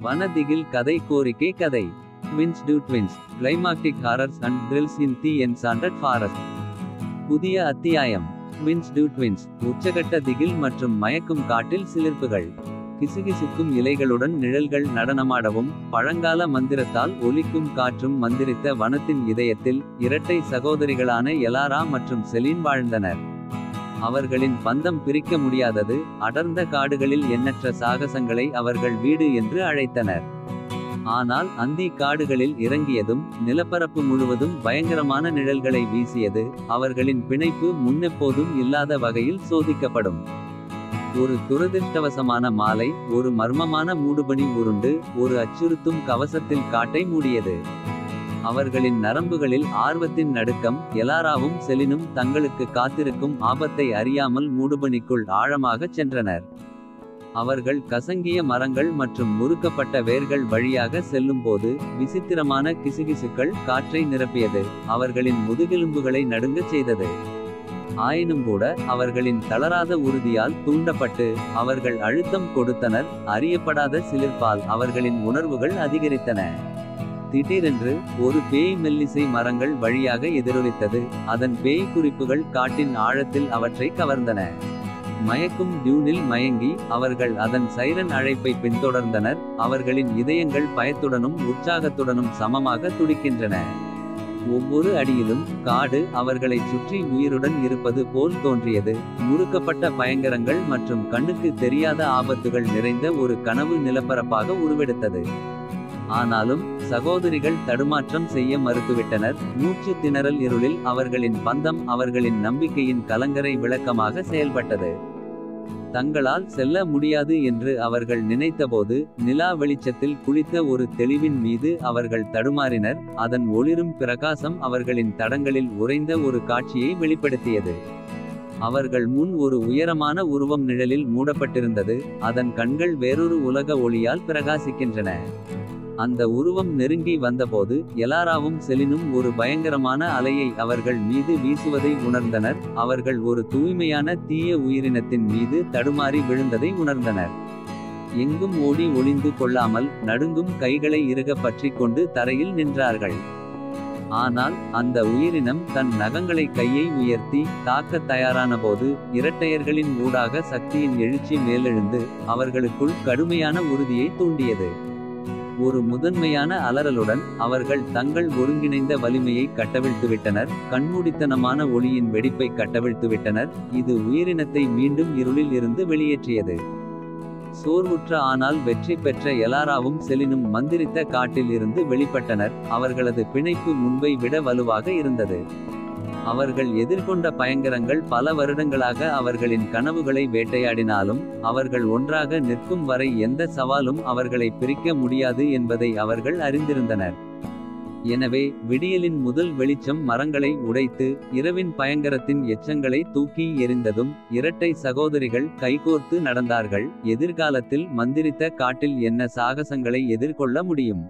வனதிகில் கதை கோரிக்கை கதை. Twins to twins climactic horrors and thrills in the enchanted forest. புதிய அத்தியாயம். ட்வின்ஸ் டு ட்வின்ஸ் உச்சகட்ட திகில் மற்றும் மயக்கும் காட்டில் சிலிர்ப்புகள். கிசுகிசுக்கும் இலைகளுடன் நிழல்கள் நடனமாடவும் பழங்கால மந்திரத்தால் ஒலிக்கும் காற்றும் மந்திரித்த வனத்தின் இதயத்தில் இரட்டை சகோதரிகளான எலாரா மற்றும் செலின் வாழ்ந்தனர். அவர்களின் பந்தம் பிரிக்க முடியாதது. அடர்ந்த காடுகளில் எண்ணற்ற சாகசங்களை அவர்கள் வீடு என்று அழைத்தனர். ஆனால் அந்தி காடுகளில் இறங்கியதும் நிலப்பரப்பு முழுவதும் பயங்கரமான நிழல்களை வீசியது. அவர்களின் பிணைப்பு முன்னெப்போதும் இல்லாத வகையில் சோதிக்கப்படும். ஒரு துரதிர்ஷ்டவசமான மாலை, ஒரு மர்மமான மூடுபனி உருண்டு ஒரு அச்சுறுத்தும் கவசத்தில் காட்டை மூடியது. அவர்களின் நரம்புகளில் ஆர்வத்தின் நடுக்கம். எலாராவும் செலினும் தங்களுக்கு காத்திருக்கும் ஆபத்தை அறியாமல் மூடுபனிக்குள் ஆழமாகச் சென்றனர். அவர்கள் கசங்கிய மரங்கள் மற்றும் முறுக்கப்பட்ட வேர்கள் வழியாக செல்லும்போது விசித்திரமான கிசுகிசுக்கள் காற்றை நிரப்பியது. அவர்களின் முதுகெலும்புகளை நடுங்கச் செய்தது. ஆயினும்கூட அவர்களின் தளராத உறுதியால் தூண்டப்பட்டு அவர்கள் அழுத்தம் கொடுத்தனர். அறியப்படாத சிலிர்ப்பால் அவர்களின் உணர்வுகள் அதிகரித்தன. திடீரென்று ஒரு பேய் மெல்லிசை மரங்கள் வழியாக எதிரொலித்தது. அதன் பேய் குறிப்புகள் காட்டின் ஆழத்தில் அவற்றை கவர்ந்தன. மயக்கும் டியூனில் மயங்கி அவர்கள் அதன் சைரன் அழைப்பை பின்தொடர்ந்தனர். அவர்களின் இதயங்கள் பயத்துடனும் உற்சாகத்துடனும் சமமாக துடிக்கின்றன. ஒவ்வொரு அடியிலும் காடு அவர்களைச் சுற்றி உயிருடன் இருப்பது போல் தோன்றியது. முறுக்கப்பட்ட பயங்கரங்கள் மற்றும் கண்ணுக்கு தெரியாத ஆபத்துகள் நிறைந்த ஒரு கனவு நிலப்பரப்பாக உருவெடுத்தது. ஆனாலும் சகோதரிகள் தடுமாற்றம் செய்ய மறுத்துவிட்டனர். மூச்சு திணறல் இருளில் அவர்களின் பந்தம் அவர்களின் நம்பிக்கையின் கலங்கரை விளக்கமாக செயல்பட்டது. தங்களால் செல்ல முடியாது என்று அவர்கள் நினைத்தபோது நிலா வெளிச்சத்தில் குளித்த ஒரு தெளிவின் மீது அவர்கள் தடுமாறினர். அதன் ஒளிரும் பிரகாசம் அவர்களின் தடங்களில் உறைந்த ஒரு காட்சியை வெளிப்படுத்தியது. அவர்கள் முன் ஒரு உயரமான உருவம் நிழலில் மூடப்பட்டிருந்தது. அதன் கண்கள் வேறொரு உலக ஒளியால் பிரகாசிக்கின்றன. அந்த உருவம் நெருங்கி வந்தபோது எலாராவும் செலினும் ஒரு பயங்கரமான அலையை அவர்கள் மீது வீசுவதை உணர்ந்தனர். அவர்கள் ஒரு தூய்மையான தீய உயிரினத்தின் மீது தடுமாறி விழுந்ததை உணர்ந்தனர். எங்கும் ஓடி ஒளிந்து கொள்ளாமல் நடுங்கும் கைகளை இறுக பற்றி கொண்டு தரையில் நின்றார்கள். ஆனால் அந்த உயிரினம் தன் நகங்களை கையை உயர்த்தி தாக்க தயாரான போது இரட்டையர்களின் ஊடாக சக்தியின் எழுச்சி மேலெழுந்து அவர்களுக்குள் கடுமையான உறுதியை தூண்டியது. ஒரு முதன்மையான அலறலுடன் அவர்கள் தங்கள் ஒருங்கிணைந்த வலிமையை கட்டவிழ்த்துவிட்டனர். கண்மூடித்தனமான ஒளியின் வெடிப்பை கட்டவிழ்த்துவிட்டனர். இது உயிரினத்தை மீண்டும் இருளில் இருந்து வெளியேற்றியது. சோர்வுற்ற ஆனால் வெற்றி பெற்ற எலாராவும் செலினும் மந்திரித்த காட்டில் இருந்து வெளிப்பட்டனர். அவர்களது பிணைப்பு முன்பை விட வலுவாக இருந்தது. அவர்கள் எதிர்கொண்ட பயங்கரங்கள் பல வருடங்களாக அவர்களின் கனவுகளை வேட்டையாடினாலும் அவர்கள் ஒன்றாக நிற்கும் வரை எந்த சவாலும் அவர்களை பிரிக்க முடியாது என்பதை அவர்கள் அறிந்திருந்தனர். எனவே விடியலின் முதல் வெளிச்சம் மரங்களை உடைத்து இரவின் பயங்கரத்தின் எச்சங்களை தூக்கி எறிந்ததும் இரட்டை சகோதரிகள் கைகோர்த்து நடந்தார்கள். எதிர்காலத்தில் மந்திரித்த காட்டில் என்ன சாகசங்களை எதிர்கொள்ள முடியும்?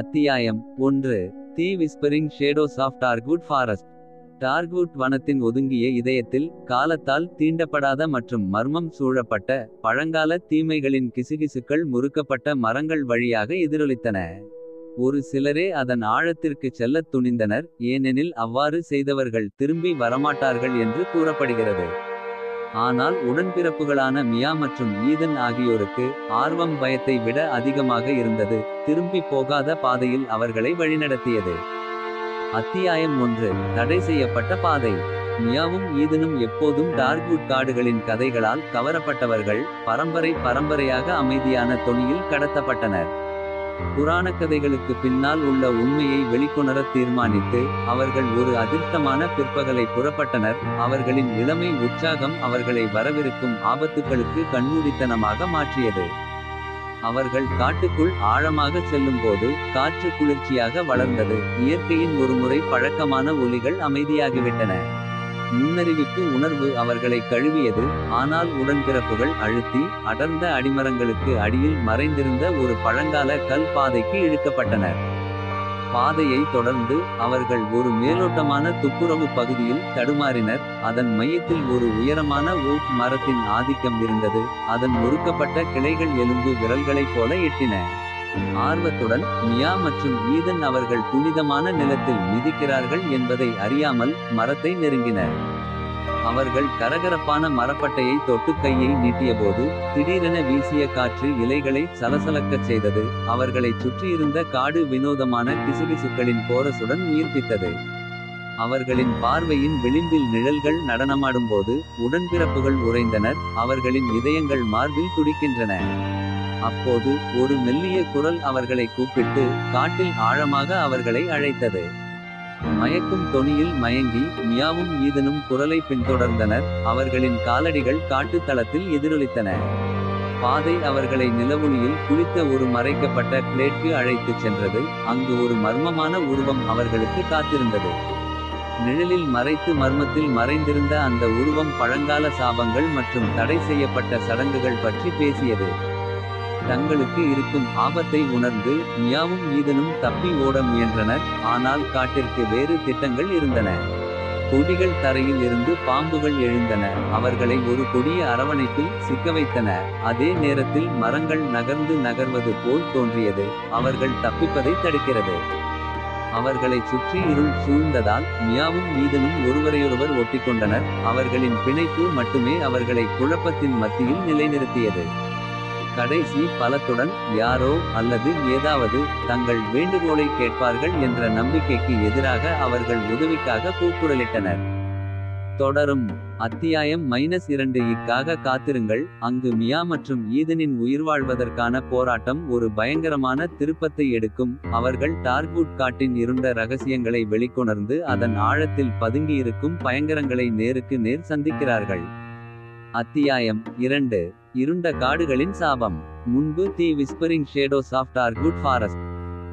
அத்தியாயம் 1. தி விஸ்பரிங் ஷேடோஸ் ஆஃப் டார்க்வுட் ஃபாரஸ்ட். டார்க்வுட் வனத்தின் ஒதுங்கிய இதயத்தில் காலத்தால் தீண்டப்படாத மற்றும் மர்மம் சூழப்பட்ட பழங்கால தீமைகளின் கிசுகிசுக்கள் முறுக்கப்பட்ட மரங்கள் வழியாக எதிரொலித்தன. ஒரு சிலரே அதன் ஆழத்திற்கு செல்லத் துணிந்தனர். ஏனெனில் அவ்வாறு செய்தவர்கள் திரும்பி வரமாட்டார்கள் என்று கூறப்படுகிறது. ஆனால் உடன்பிறப்புகளான மியா மற்றும் ஈதன் ஆகியோருக்கு ஆர்வம் பயத்தை விட அதிகமாக இருந்தது. திரும்பி போகாத பாதையில் அவர்களை வழிநடத்தியது. அத்தியாயம் 1. தடை செய்யப்பட்ட பாதை. மியாவும் ஈதனும் எப்போதும் டார்க்வுட் காடுகளின் கதைகளால் கவரப்பட்டவர்கள். பரம்பரையாக அமைதியான தொனியில் கடத்தப்பட்டனர். புராணக் கதைகளுக்கு பின்னால் உள்ள உண்மையை வெளிக்கொணரத் தீர்மானித்து அவர்கள் ஒரு அதிர்ஷ்டமான பிற்பகலை புறப்பட்டனர். அவர்களின் இளமை உற்சாகம் அவர்களை வரவிருக்கும் ஆபத்துக்களுக்கு கண்மூடித்தனமாக மாற்றியது. அவர்கள் காட்டுக்குள் ஆழமாக செல்லும்போது காற்று குளிர்ச்சியாக வளர்ந்தது. இயற்கையின் ஒருமுறை பழக்கமான ஒலிகள் அமைதியாகிவிட்டன. முன்னறிவிப்பு உணர்வு அவர்களை கழுவியது. ஆனால் உடன்பிறப்புகள் அழுத்தி அடர்ந்த அடிமரங்களுக்கு அடியில் மறைந்திருந்த ஒரு பழங்கால கல் பாதைக்கு இழுக்கப்பட்டனர். பாதையை தொடர்ந்து அவர்கள் ஒரு மேலோட்டமான துப்புரவு பகுதியில் தடுமாறினர். அதன் மையத்தில் ஒரு உயரமான ஓக் மரத்தின் ஆதிக்கம் இருந்தது. அதன் முறுக்கப்பட்ட கிளைகள் எலும்பு விரல்களைப் போல எட்டின. ஆர்வத்துடன் மியா மற்றும் ஈதன் அவர்கள் புனிதமான நிலத்தில் மிதிக்கிறார்கள் என்பதை அறியாமல் மரத்தை நெருங்கினர். அவர்கள் கரகரப்பான மரப்பட்டையை தொட்டு கையை நீட்டியபோது திடீரென வீசிய காற்று இலைகளை சலசலக்கச் செய்தது. அவர்களைச் சுற்றியிருந்த காடு வினோதமான கிசுகிசுக்களின் கோரசுடன் உயிர்ப்பித்தது. அவர்களின் பார்வையின் விளிம்பில் நிழல்கள் நடனமாடும்போது உடன்பிறப்புகள் உறைந்தனர். அவர்களின் இதயங்கள் மார்பில் துடிக்கின்றன. அப்போது ஒரு மெல்லிய குரல் அவர்களை கூப்பிட்டு காட்டில் ஆழமாக அவர்களை அழைத்தது. மயக்கும் தொனியில் மயங்கி மியாவும் ஈதனும் குரலை பின்தொடர்ந்தனர். அவர்களின் காலடிகள் காட்டுத்தளத்தில் எதிரொலித்தன. பாதை அவர்களை நிலவொளியில் குளித்த ஒரு மறைக்கப்பட்ட கிளேட்க்கு அழைத்துச் சென்றது. அங்கு ஒரு மர்மமான உருவம் அவர்களுக்கு காத்திருந்தது. நிழலில் மறைத்து மர்மத்தில் மறைந்திருந்த அந்த உருவம் பழங்கால சாபங்கள் மற்றும் தடை செய்யப்பட்ட சடங்குகள் பற்றி பேசியது. தங்களுக்கு இருக்கும் ஆபத்தை உணர்ந்து மியாவும் ஈதனும் தப்பி ஓட முயன்றனர். ஆனால் காட்டிற்கு வேறு திட்டங்கள் இருந்தன. கொடிகள் தரையில் இருந்து பாம்புகள் எழுந்தன. அவர்களை ஒரு கொடிய அரவணைப்பில் சிக்கவைத்தன. அதே நேரத்தில் மரங்கள் நகர்வது போல் தோன்றியது. அவர்கள் தப்பிப்பதை தடுக்கிறது. அவர்களை சுற்றி இருள் சூழ்ந்ததால் மியாவும் ஈதனும் ஒருவரையொருவர் ஒட்டிக்கொண்டனர். அவர்களின் பிணைப்பு மட்டுமே அவர்களை குழப்பத்தின் மத்தியில் நிலைநிறுத்தியது. கடைசி பலத்துடன் யாரோ அல்லது ஏதாவது தங்கள் வேண்டுகோளை கேட்பார்கள் என்ற நம்பிக்கைக்கு எதிராக அவர்கள் உதவிக்காக கூக்குரலிட்டனர். தொடரும். அத்தியாயம் -2 க்காக காத்திருங்கள். அங்கு மியா மற்றும் ஈதனின் உயிர்வாழ்வதற்கான போராட்டம் ஒரு பயங்கரமான திருப்பத்தை எடுக்கும். அவர்கள் டார்க்வுட் காட்டின் இருண்ட ரகசியங்களை வெளிக்கொணர்ந்து அதன் ஆழத்தில் பதுங்கியிருக்கும் பயங்கரங்களை நேருக்கு நேர் சந்திக்கிறார்கள். அத்தியாயம் 2. இருண்ட காடுகளின் சாபம். முன்பு தி விஸ்பரிங் ஷேடோஸ் ஆஃப் டார்க்வுட் ஃபாரஸ்ட்.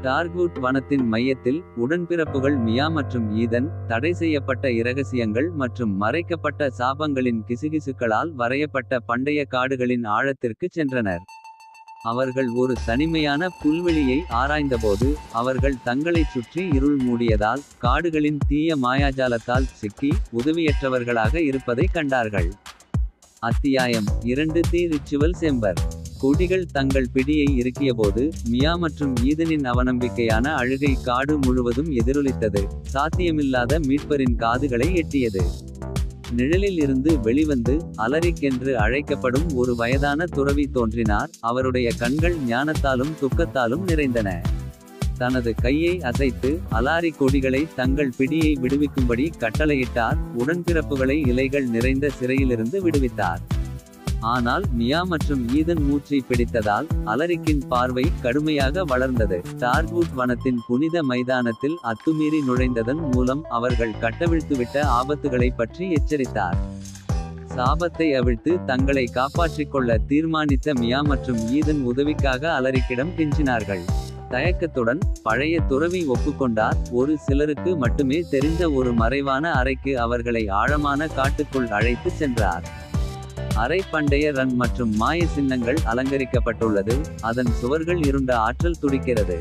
டார்க்வுட் வனத்தின் மையத்தில் உடன்பிறப்புகள் மியா மற்றும் ஈதன் தடை செய்யப்பட்ட இரகசியங்கள் மற்றும் மறைக்கப்பட்ட சாபங்களின் கிசுகிசுக்களால் வரையப்பட்ட பண்டைய காடுகளின் ஆழத்திற்கு சென்றனர். அவர்கள் ஒரு தனிமையான புல்வெளியை ஆராய்ந்தபோது அவர்கள் தங்களைச் சுற்றி இருள் மூடியதால் காடுகளின் தீய மாயாஜாலத்தால் சிக்கி உதவியற்றவர்களாக இருப்பதை கண்டார்கள். அத்தியாயம் 2. தி ரிச்சுவல் சேம்பர். கொடிகள் தங்கள் பிடியை இறுக்கியபோது மியா மற்றும் ஈதனின் அவநம்பிக்கையான அழுகை காடு முழுவதும் எதிரொலித்தது. சாத்தியமில்லாத மீட்பரின் காதுகளை எட்டியது. நிழலில் இருந்து வெளிவந்து அலரிக் என்று அழைக்கப்படும் ஒரு வயதான துறவி தோன்றினார். அவருடைய கண்கள் ஞானத்தாலும் துக்கத்தாலும் நிறைந்தன. தனது கையை அசைத்து அலாரி கொடிகளை தங்கள் பிடியை விடுவிக்கும்படி கட்டளையிட்டார். உடன்பிறப்புகளை இலைகள் நிறைந்த சிறையிலிருந்து விடுவித்தார். ஆனால் மியா மற்றும் ஈதன் மூச்சை பிடித்ததால் அலரிக்கின் பார்வை கடுமையாக வளர்ந்தது. டார்க்வுட் வனத்தின் புனித மைதானத்தில் அத்துமீறி நுழைந்ததன் மூலம் அவர்கள் கட்டவிழ்த்துவிட்ட ஆபத்துகளை பற்றி எச்சரித்தார். சாபத்தை அவிழ்த்து தங்களை காப்பாற்றிக் கொள்ள தீர்மானித்த மியா மற்றும் ஈதன் உதவிக்காக அலரிக்கிடம் கெஞ்சினார்கள். தயக்கத்துடன் பழைய துறவி ஒப்புக்கொண்டார். ஒரு சிலருக்கு மட்டுமே தெரிந்த ஒரு மறைவான அறைக்கு அவர்களை ஆழமான காட்டுக்குள் அழைத்து சென்றார். அறை பண்டைய ரன் மற்றும் மாய சின்னங்கள் அலங்கரிக்கப்பட்டுள்ளது. அதன் சுவர்கள் இருண்ட ஆற்றல் துடிக்கிறது.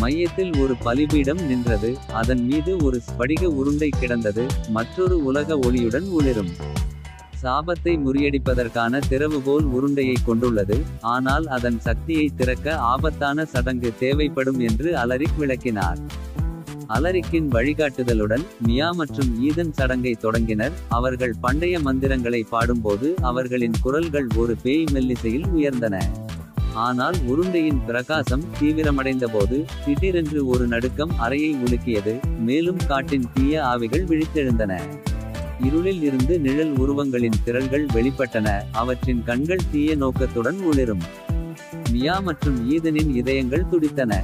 மையத்தில் ஒரு பலிபீடம் நின்றது. அதன் மீது ஒரு ஸ்படிக உருண்டை கிடந்தது. மற்றொரு உலக ஒளியுடன் ஒளிரும். சாபத்தை முறியடிப்பதற்கான திறவுகோல் உருண்டையை கொண்டுள்ளது. ஆனால் அதன் சக்தியை திறக்க ஆபத்தான சடங்கு தேவைப்படும் என்று அலரிக் விளக்கினார். அலரிக்கின் வழிகாட்டுதலுடன் மியா மற்றும் ஈதன் சடங்கை தொடங்கினர். அவர்கள் பண்டைய மந்திரங்களை பாடும்போது அவர்களின் குரல்கள் ஒரு பேய் மெல்லிசையில் உயர்ந்தன. ஆனால் உருண்டையின் பிரகாசம் தீவிரமடைந்தபோது திடீரென்று ஒரு நடுக்கம் அறையை உலுக்கியது. மேலும் காட்டின் தீய ஆவிகள் விழித்தெழுந்தன. இருளில் இருந்து நிழல் உருவங்களின் திரள்கள் வெளிப்பட்டன. அவற்றின் கண்கள் தீய நோக்கத்துடன் ஒளிரும். மியா மற்றும் ஈதனின் இதயங்கள் துடித்தன.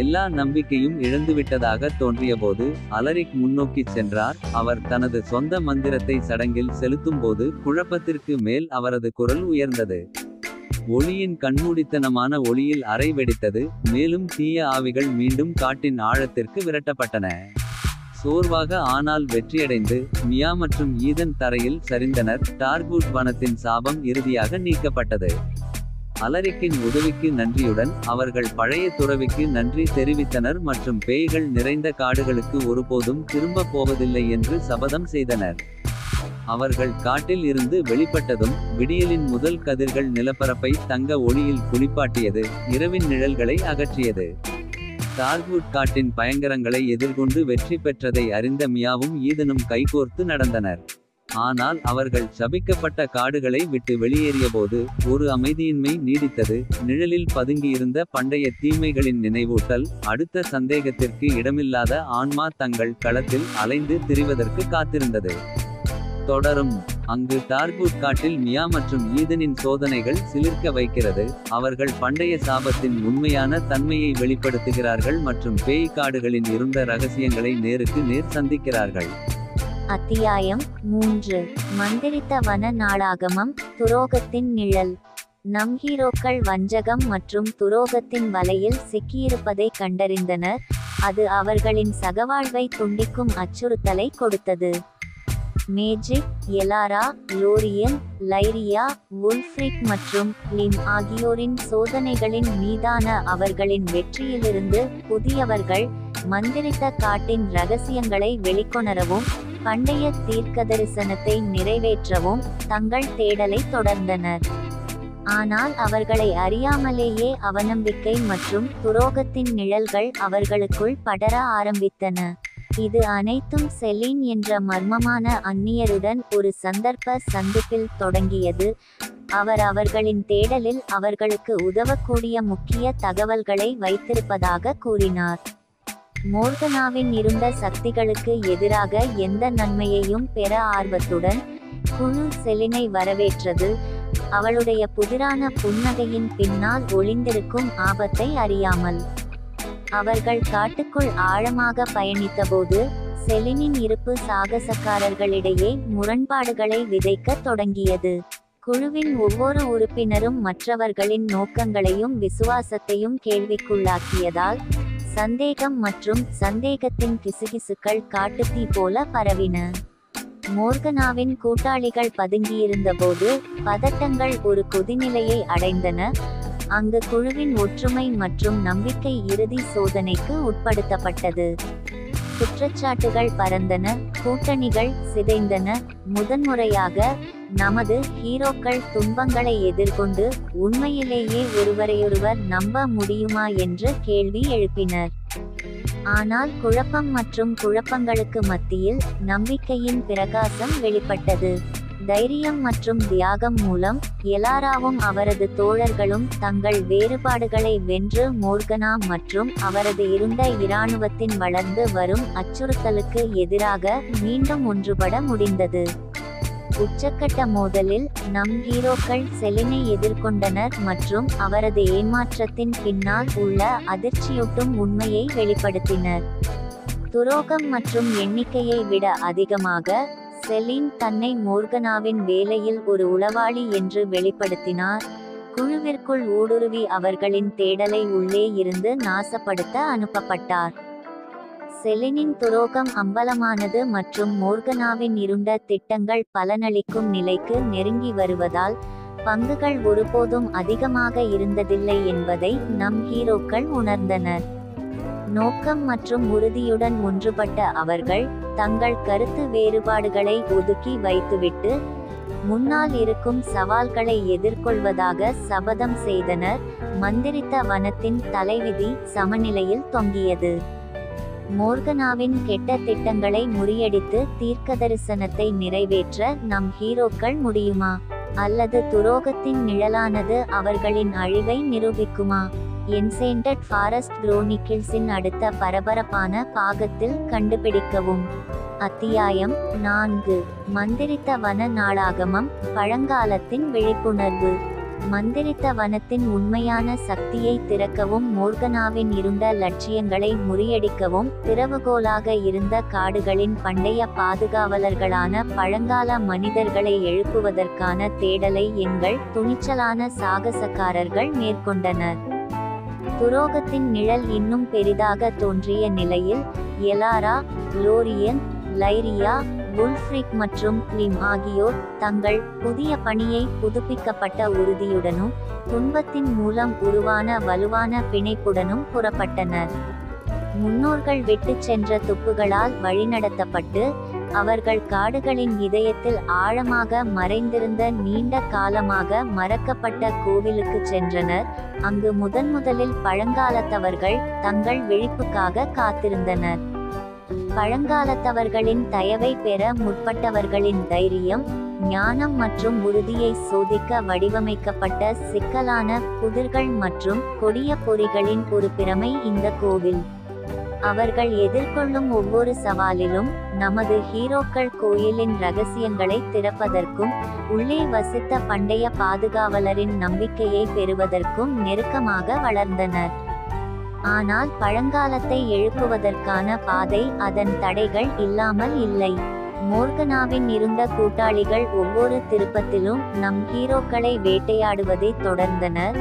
எல்லா நம்பிக்கையும் இழந்துவிட்டதாக தோன்றியபோது அலரிக் முன்னோக்கிச் சென்றார். அவர் தனது சொந்த மந்திரத்தை சடங்கில் செலுத்தும்போது குழப்பத்திற்கு மேல் அவரது குரல் உயர்ந்தது. ஒளியின் கண்மூடித்தனமான ஒளியில் அறை வெடித்தது. மேலும் தீய ஆவிகள் மீண்டும் காட்டின் ஆழத்திற்கு விரட்டப்பட்டன. சோர்வாக ஆனால் வெற்றியடைந்து மியா மற்றும் ஈதன் தரையில் சரிந்தனர். டார்க்வுட் வனத்தின் சாபம் இறுதியாக நீக்கப்பட்டது. அலரிக்கின் உதவிக்கு நன்றியுடன் அவர்கள் பழைய துறவிக்கு நன்றி தெரிவித்தனர் மற்றும் பேய்கள் நிறைந்த காடுகளுக்கு ஒருபோதும் திரும்பப் போவதில்லை என்று சபதம் செய்தனர். அவர்கள் காட்டில் இருந்து வெளிப்பட்டதும் விடியலின் முதல் கதிர்கள் நிலப்பரப்பை தங்க ஒளியில் குளிப்பாட்டியது, இரவின் நிழல்களை அகற்றியது. டார்க்வுட் காட்டின் பயங்கரங்களை எதிர்கொண்டு வெற்றி பெற்றதை அறிந்த மியாவும் ஈதனும் கைகோர்த்து நடந்தனர். ஆனால் அவர்கள் சபிக்கப்பட்ட காடுகளை விட்டு வெளியேறியபோது ஒரு அமைதியின்மை நீடித்தது. நிழலில் பதுங்கியிருந்த பண்டைய தீமைகளின் நினைவூட்டல், அடுத்த சந்தேகத்திற்கு இடமில்லாத ஆன்மா தங்கள் களத்தில் அலைந்து திரிவதற்கு காத்திருந்தது. தொடரும். அங்கு டார்க்வுட் காட்டில் மியா மற்றும் ஈதனின் சோதனைகள் சிலிர்க்க வைக்கிறது. அவர்கள் பண்டைய சாபத்தின் உண்மையான தன்மையை வெளிப்படுத்துகிறார்கள் மற்றும் பேய் காடுகளின் இருண்ட ரகசியங்களை நேருக்கு நேர் சந்திக்கிறார்கள். அத்தியாயம் 3. மந்திரித்த வன நாளாகமம். துரோகத்தின் நிழல். நம் ஹீரோக்கள் வஞ்சகம் மற்றும் துரோகத்தின் வலையில் சிக்கியிருப்பதை கண்டறிந்தனர். அது அவர்களின் சகவாழ்வை துண்டிக்கும் அச்சுறுத்தலை கொடுத்தது. மேஜிக், எலாரா, லோரியன், லைரியா, வுல்ஃப்ரிக் மற்றும் லிம் ஆகியோரின் சோதனைகளின் மீதான அவர்களின் வெற்றியிலிருந்து புதியவர்கள் மந்திரித்த காட்டின் இரகசியங்களை வெளிக்கொணரவும் பண்டைய தீர்க்கதரிசனத்தை நிறைவேற்றவும் தங்கள் தேடலை தொடர்ந்தனர். ஆனால் அவர்களை அறியாமலேயே அவநம்பிக்கை மற்றும் துரோகத்தின் நிழல்கள் அவர்களுக்குள் படர ஆரம்பித்தன. இது அனைத்தும் செலீன் என்ற மர்மமான அந்நியருடன் ஒரு சந்தர்ப்ப சந்திப்பில் தொடங்கியது. அவர் அவர்களின் தேடலில் அவர்களுக்கு உதவக்கூடிய முக்கிய தகவல்களை வைத்திருப்பதாக கூறினார். மோர்கனாவின் இருண்ட சக்திகளுக்கு எதிராக எந்த நன்மையையும் பெற ஆர்வத்துடன் குழு செலினை வரவேற்றது. அவளுடைய புதிரான புன்னகையின் பின்னால் ஒளிந்திருக்கும் ஆபத்தை அறியாமல். அவர்கள் காட்டுக்குள் ஆழமாக பயணித்தபோது செலினின் இருப்பு சாகசக்காரர்களிடையே முரண்பாடுகளை விதைக்க தொடங்கியது. குழுவின் ஒவ்வொரு உறுப்பினரும் மற்றவர்களின் நோக்கங்களையும் விசுவாசத்தையும் கேள்விக்குள்ளாக்கியதால் சந்தேகம் மற்றும் சந்தேகத்தின் கிசுகிசுக்கள் காட்டுத்தீ போல பரவின. மோர்கனாவின் கூட்டாளிகள் பதுங்கியிருந்தபோது பதட்டங்கள் ஒரு கொதிநிலையை அடைந்தன. அங்கு குழுவின் ஒற்றுமை மற்றும் நம்பிக்கை இறுதி சோதனைக்கு உட்படுத்தப்பட்டது. குற்றச்சாட்டுகள் பரந்தன, கூட்டணிகள் சிதைந்தன. முதன்முறையாக நமது ஹீரோக்கள் துன்பங்களை எதிர்கொண்டு உண்மையிலேயே ஒருவரையொருவர் நம்ப முடியுமா என்று கேள்வி எழுப்பினர். ஆனால் குழப்பம் மற்றும் குழப்பங்களுக்கு மத்தியில் நம்பிக்கையின் பிரகாசம் வெளிப்பட்டது. தைரியம் மற்றும் தியாகம் மூலம் எலாராவும் அவரது தோழர்களும் தங்கள் வேறுபாடுகளை வென்று மோர்கனா மற்றும் அவரது இருண்ட இராணுவத்தின் வளர்ந்து வரும் அச்சுறுத்தலுக்கு எதிராக மீண்டும் ஒன்றுபட முடிந்தது. உச்சக்கட்ட மோதலில் நம் ஹீரோக்கள் செலினை எதிர்கொண்டனர் மற்றும் அவரது ஏமாற்றத்தின் பின்னால் உள்ள அதிர்ச்சியூட்டும் உண்மையை வெளிப்படுத்தினர். துரோகம் மற்றும் எண்ணிக்கையை விட அதிகமாக செலீன் தன்னை மோர்கனாவின் வேலையில் ஒரு உளவாளி என்று வெளிப்படுத்தினார். குழுவிற்குள் ஊடுருவி அவர்களின் தேடலை உள்ளே இருந்து நாசப்படுத்த அனுப்பப்பட்டார். செலினின் துரோகம் அம்பலமானது மற்றும் மோர்கனாவின் இருண்ட திட்டங்கள் பலனளிக்கும் நிலைக்கு நெருங்கி வருவதால் பங்குகள் ஒருபோதும் அதிகமாக இருந்ததில்லை என்பதை நம் ஹீரோக்கள் உணர்ந்தனர். நோக்கம் மற்றும் உறுதியுடன் ஒன்றுபட்ட அவர்கள் தங்கள் கருத்து வேறுபாடுகளை ஒதுக்கி வைத்துவிட்டு முன்னால் இருக்கும் சவால்களை எதிர்கொள்வதாக சபதம் செய்தனர். மந்திரித்த வனத்தின் தலைவிதி சமநிலையில் தொங்கியது. மோர்கனாவின் கெட்ட திட்டங்களை முறியடித்து தீர்க்கதரிசனத்தை நிறைவேற்ற நம் ஹீரோக்கள் முடியுமா? அல்லது துரோகத்தின் நிழலானது அவர்களின் அழிவை நிரூபிக்குமா? என்சேண்டட் ஃபாரஸ்ட் குரோனிக்கிள்ஸின் அடுத்த பரபரப்பான பாகத்தில் கண்டுபிடிக்கவும். அத்தியாயம் 4. மந்திரித்த வன நாளாகமம். பழங்காலத்தின் விழிப்புணர்வு. மந்திரித்த வனத்தின் உண்மையான சக்தியை திறக்கவும் மோர்கனாவின் இருண்ட லட்சியங்களை முறியடிக்கவும் திறவுகோலாக இருந்த காடுகளின் பண்டைய பாதுகாவலர்களான பழங்கால மனிதர்களை எழுப்புவதற்கான தேடலை எங்கள் துணிச்சலான சாகசக்காரர்கள் மேற்கொண்டனர். துரோகத்தின் நிழல் இன்னும் பெரிதாக தோன்றிய நிலையில் எலாரா, லோரியன், லைரியா, வுல்ஃப்ரிக் மற்றும் லிம் ஆகியோர் தங்கள் புதிய பணியை புதுப்பிக்கப்பட்ட உறுதியுடனும் துன்பத்தின் மூலம் உருவான வலுவான பிணைப்புடனும் புறப்பட்டனர். முன்னோர்கள் விட்டுச் சென்ற துப்புகளால் வழிநடத்தப்பட்டு அவர்கள் காடுகளின் இதயத்தில் ஆழமாக மறைந்திருந்த நீண்ட காலமாக மறக்கப்பட்ட கோவிலுக்கு சென்றனர். அங்கு முதலில் பழங்காலத்தவர்கள் தங்கள் விழிப்புக்காக காத்திருந்தனர். பழங்காலத்தவர்களின் தயவை பெற முற்பட்டவர்களின் தைரியம், ஞானம் மற்றும் உறுதியை சோதிக்க வடிவமைக்கப்பட்ட சிக்கலான புதிர்கள் மற்றும் கொடிய பொறிகளின் ஒரு பிரமை இந்த கோவில். அவர்கள் எதிர்கொள்ளும் ஒவ்வொரு சவாலிலும் நமது ஹீரோக்கள் கோயிலின் ரகசியங்களை திறப்பதற்கும் உள்ளே வசித்த பண்டைய பாதுகாவலரின் நம்பிக்கையை பெறுவதற்கும் நெருக்கமாக வளர்ந்தனர். ஆனால் பழங்காலத்தை எழுப்புவதற்கான பாதை அதன் தடைகள் இல்லாமல் இல்லை. மோர்கனாவின் இருந்த கூட்டாளிகள் ஒவ்வொரு திருப்பத்திலும் நம் ஹீரோக்களை வேட்டையாடுவதை தொடர்ந்தனர்.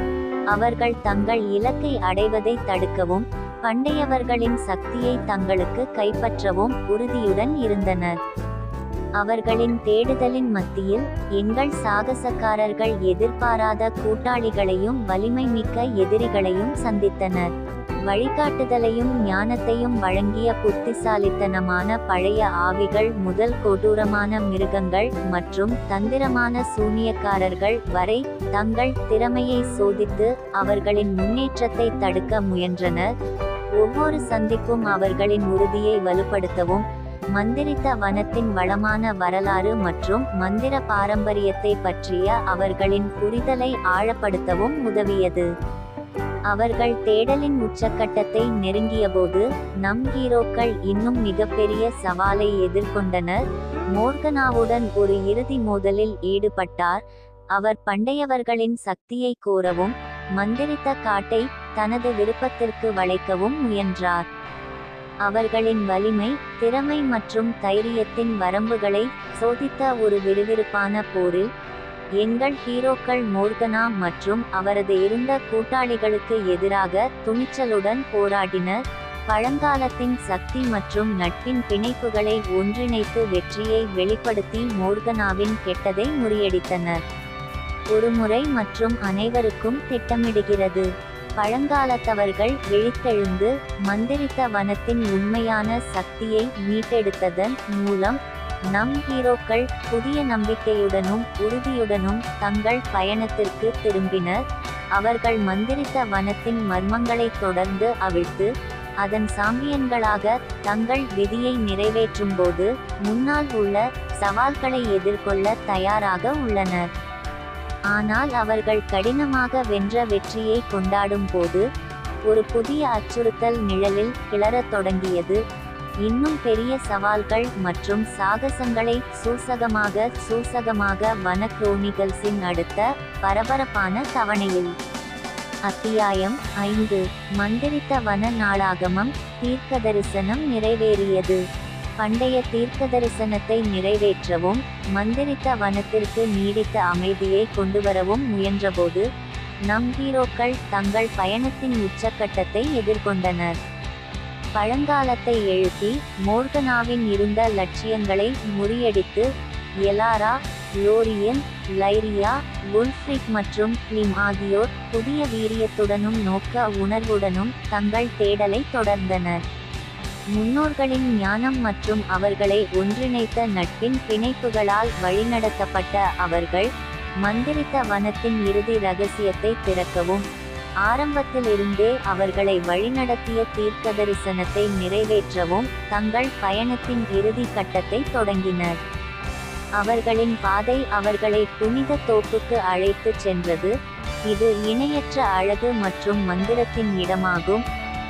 அவர்கள் தங்கள் இலக்கை அடைவதை தடுக்கவும் பண்டையவர்களின் சக்தியை தங்களுக்கு கைப்பற்றவும் உறுதியுடன் இருந்தனர். அவர்களின் தேடுதலின் மத்தியில் எங்கள் சாகசக்காரர்கள் எதிர்பாராத கூட்டாளிகளையும் வலிமை மிக்க எதிரிகளையும் சந்தித்தனர். வழிகாட்டுதலையும் ஞானத்தையும் வழங்கிய புத்திசாலித்தனமான பழைய ஆவிகள் முதல் கொடூரமான மிருகங்கள் மற்றும் தந்திரமான சூனியக்காரர்கள் வரை தங்கள் திறமையை சோதித்து அவர்களின் முன்னேற்றத்தை தடுக்க முயன்றனர். ஒவ்வொரு சந்திப்பும் அவர்களின் உறுதியை வலுப்படுத்தவும் மந்திரித்த வனத்தின் வளமான வரலாறு மற்றும் மந்திர பாரம்பரியத்தை பற்றிய அவர்களின் புரிதலை ஆழப்படுத்தவும் உதவியது. அவர்கள் தேடலின் உச்சக்கட்டத்தை நெருங்கியபோது நம் ஹீரோக்கள் இன்னும் மிகப்பெரிய சவாலை எதிர்கொண்டனர். மோர்கனாவுடன் ஒரு இறுதி மோதலில் ஈடுபட்டார். அவர் பண்டையவர்களின் சக்தியை கோரவும் மந்திரித்த காட்டை தனது விருப்பத்திற்கு வளைக்கவும் முயன்றார். அவர்களின் வலிமை, திறமை மற்றும் தைரியத்தின் வரம்புகளை சோதித்த ஒரு விறுவிறுப்பான போரில் எங்கள் ஹீரோக்கள் மோர்கனா மற்றும் அவரது இருந்த கூட்டாளிகளுக்கு எதிராக துணிச்சலுடன் போராடினர். பழங்காலத்தின் சக்தி மற்றும் நட்பின் பிணைப்புகளை ஒன்றிணைத்து வெற்றியை வெளிப்படுத்தி மோர்கனாவின் கெட்டதை முறியடித்தனர். ஒரு முறை மற்றும் அனைவருக்கும் திட்டமிடுகிறது. பழங்காலத்தவர்கள் விழித்தெழுந்து மந்திரித்த வனத்தின் உண்மையான சக்தியை மீட்டெடுத்ததன் மூலம் நம் ஹீரோக்கள் புதிய நம்பிக்கையுடனும் உறுதியுடனும் தங்கள் பயணத்திற்கு திரும்பினர். அவர்கள் மந்திரித்த வனத்தின் மர்மங்களை தொடர்ந்து அவிழ்த்து அதன் சாம்பியன்களாக தங்கள் விதியை நிறைவேற்றும்போது முன்னால் உள்ள சவால்களை எதிர்கொள்ள தயாராக உள்ளனர். ஆனால் அவர்கள் கடினமாக வென்ற வெற்றியை கொண்டாடும் போது ஒரு புதிய அச்சுறுத்தல் நிழலில் கிளறத் தொடங்கியது. இன்னும் பெரிய சவால்கள் மற்றும் சாகசங்களை சூசகமாக வன குரோனிகல்ஸின் அடுத்த பரபரப்பான தவணையில். அத்தியாயம் 5. மந்திரித்த வன நாளாகமம். தீர்க்கதரிசனம் நிறைவேறியது. பண்டைய தீர்க்கதரிசனத்தை நிறைவேற்றவும் மந்திரித்த வனத்திற்கு நீடித்த அமைதியை கொண்டுவரவும் முயன்றபோது நம் ஹீரோக்கள் தங்கள் பயணத்தின் உச்சக்கட்டத்தை எதிர்கொண்டனர். பழங்காலத்தை எழுப்பி மோர்கனாவின் இருந்த லட்சியங்களை முறியடித்து எலாரா, லோரியன், லைரியா, வுல்ஃப்ரிக் மற்றும் கிளிம் ஆகியோர் புதிய வீரியத்துடனும் நோக்க உணர்வுடனும் தங்கள் தேடலை தொடர்ந்தனர். முன்னோர்களின் ஞானம் மற்றும் அவர்களை ஒன்றிணைத்த நட்பின் பிணைப்புகளால் வழிநடத்தப்பட்ட அவர்கள் மந்திரித்த வனத்தின் இறுதி ரகசியத்தை திறக்கவும் ஆரம்பத்திலிருந்தே அவர்களை வழிநடத்திய தீர்க்கதரிசனத்தை நிறைவேற்றவும் தங்கள் பயணத்தின் இறுதி கட்டத்தை தொடங்கினர். அவர்களின் பாதை அவர்களை புனித தோப்புக்கு அழைத்துச் சென்றது. இது இணையற்ற அழகு மற்றும் மந்திரத்தின் இடமாகும்.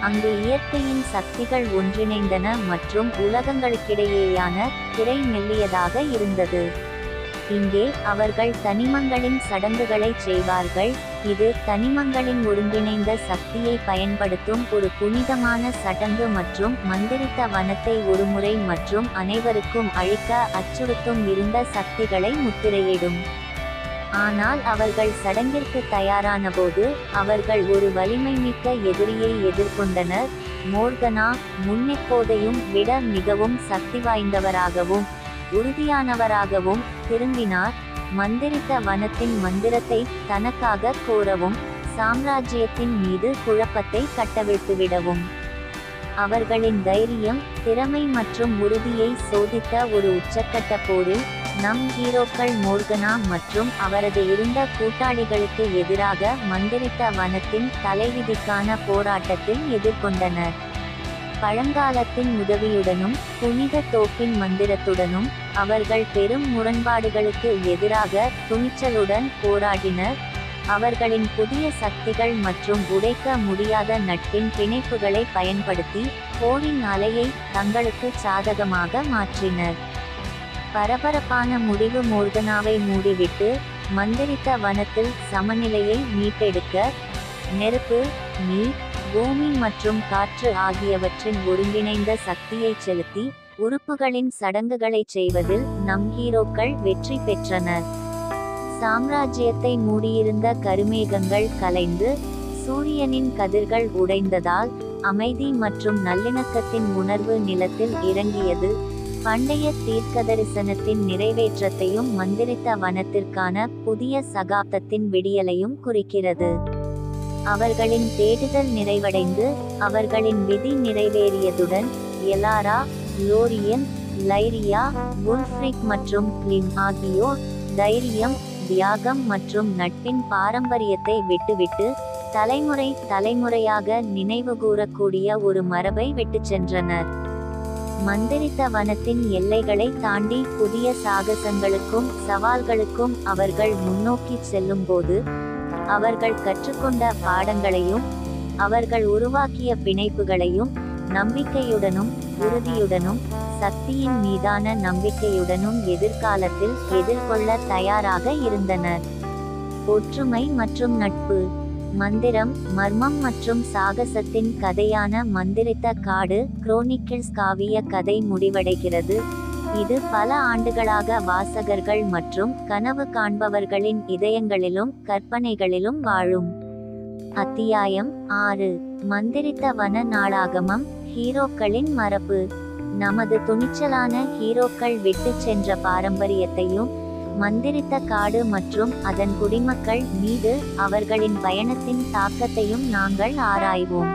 அங்கு இயற்கையின் சக்திகள் ஒன்றிணைந்தன மற்றும் உலகங்களுக்கிடையேயான திரை மெல்லியதாக இருந்தது. இங்கே அவர்கள் தனிமங்களின் சடங்குகளை செய்வார்கள். இது தனிமங்களின் ஒருங்கிணைந்த சக்தியை பயன்படுத்தும் ஒரு புனிதமான சடங்கு மற்றும் மந்திரித்த வனத்தை ஒருமுறை மற்றும் அனைவருக்கும் அழிக்க அச்சுறுத்தும் இருந்த சக்திகளை முத்திரையிடும். ஆனால் அவர்கள் சடங்கிற்கு தயாரானபோது அவர்கள் ஒரு வலிமை மிக்க எதிரியை எதிர்கொண்டனர். மோர்கனா முன்னெப்போதையும் விட மிகவும் சக்தி வாய்ந்தவராகவும் உறுதியானவராகவும் திரும்பினார். மந்திரித்த வனத்தின் மந்திரத்தை தனக்காக கோரவும் சாம்ராஜ்யத்தின் மீது குழப்பத்தை கட்டவிழ்த்துவிடவும். அவர்களின் தைரியம், திறமை மற்றும் உறுதியை சோதித்த ஒரு உச்சக்கட்ட போரில் நம் ஹீரோக்கள் மோர்கனா மற்றும் அவரது இருந்த கூட்டாளிகளுக்கு எதிராக மந்திரித்த வனத்தின் தலைவிதிக்கான போராட்டத்தில் எதிர்கொண்டனர். பழங்காலத்தின் உதவியுடனும் புனித தோப்பின் மந்திரத்துடனும் அவர்கள் பெரும் முரண்பாடுகளுக்கு எதிராக துணிச்சலுடன் போராடினர். அவர்களின் புதிய சக்திகள் மற்றும் உடைக்க முடியாத நட்பின் பிணைப்புகளை பயன்படுத்தி போரின் அலையை தங்களுக்கு சாதகமாக மாற்றினர். பரபரப்பான முடிவு மோர்கனாவை மூடிவிட்டு மந்திரித்த வனத்தில் சமநிலையை மீட்டெடுக்க நெருப்பு, நீர், பூமி மற்றும் காற்று ஆகியவற்றின் ஒருங்கிணைந்த சக்தியை செலுத்தி உறுப்புகளின் சடங்குகளைச் செய்வதில் நம் ஹீரோக்கள் வெற்றி பெற்றனர். சாம்ராஜ்யத்தை மூடியிருந்த கருமேகங்கள் கலைந்து சூரியனின் கதிர்கள் உடைந்ததால் அமைதி மற்றும் நல்லிணக்கத்தின் உணர்வு நிலத்தில் இறங்கியது. பண்டைய தீர்க்கதரிசனத்தின் நிறைவேற்றத்தையும் மந்திரித்த வனத்திற்கான புதிய சகாப்தத்தின் விடியலையும் குறிக்கிறது. அவர்களின் தேடுதல் நிறைவடைந்து அவர்களின் விதி நிறைவேறியதுடன் எலாரா, லோரியன், லைரியா, வுல்ஃப்ரிக் மற்றும் கிளிம் ஆகியோர் தைரியம், தியாகம் மற்றும் நட்பின் பாரம்பரியத்தை விட்டுவிட்டு தலைமுறை தலைமுறையாக நினைவுகூரக்கூடிய ஒரு மரபை விட்டுச் சென்றனர். மந்திரித்த வனத்தின் எல்லைகளை தாண்டி புதிய சாகசங்களுக்கும் சவால்களுக்கும் அவர்கள் முன்னோக்கி செல்லும்போது அவர்கள் கற்றுக்கொண்ட பாடங்களையும் அவர்கள் உருவாக்கிய பிணைப்புகளையும் நம்பிக்கையுடனும் உறுதியுடனும் சக்தியின் மீதான நம்பிக்கையுடனும் எதிர்காலத்தில் எதிர்கொள்ள தயாராக இருந்தனர். ஒற்றுமை மற்றும் நட்பு. மந்திரம், மர்மம் மற்றும் சாகசத்தின் கதையான மந்திரித்த காடு குரோனிக்கிள்ஸ் காவிய கதை முடிவடைகிறது. இது பல ஆண்டுகளாக வாசகர்கள் மற்றும் கனவு காண்பவர்களின் இதயங்களிலும் கற்பனைகளிலும் வாழும். அத்தியாயம் 6. மந்திரித்த வன நாளாகமம். ஹீரோக்களின் மரபு. நமது துணிச்சலான ஹீரோக்கள் விட்டுச் சென்ற பாரம்பரியத்தையும் மந்திரித்த காடு மற்றும் அதன் குடிமக்கள் மீது அவர்களின் பயணத்தின் தாக்கத்தையும் நாங்கள் ஆராய்வோம்.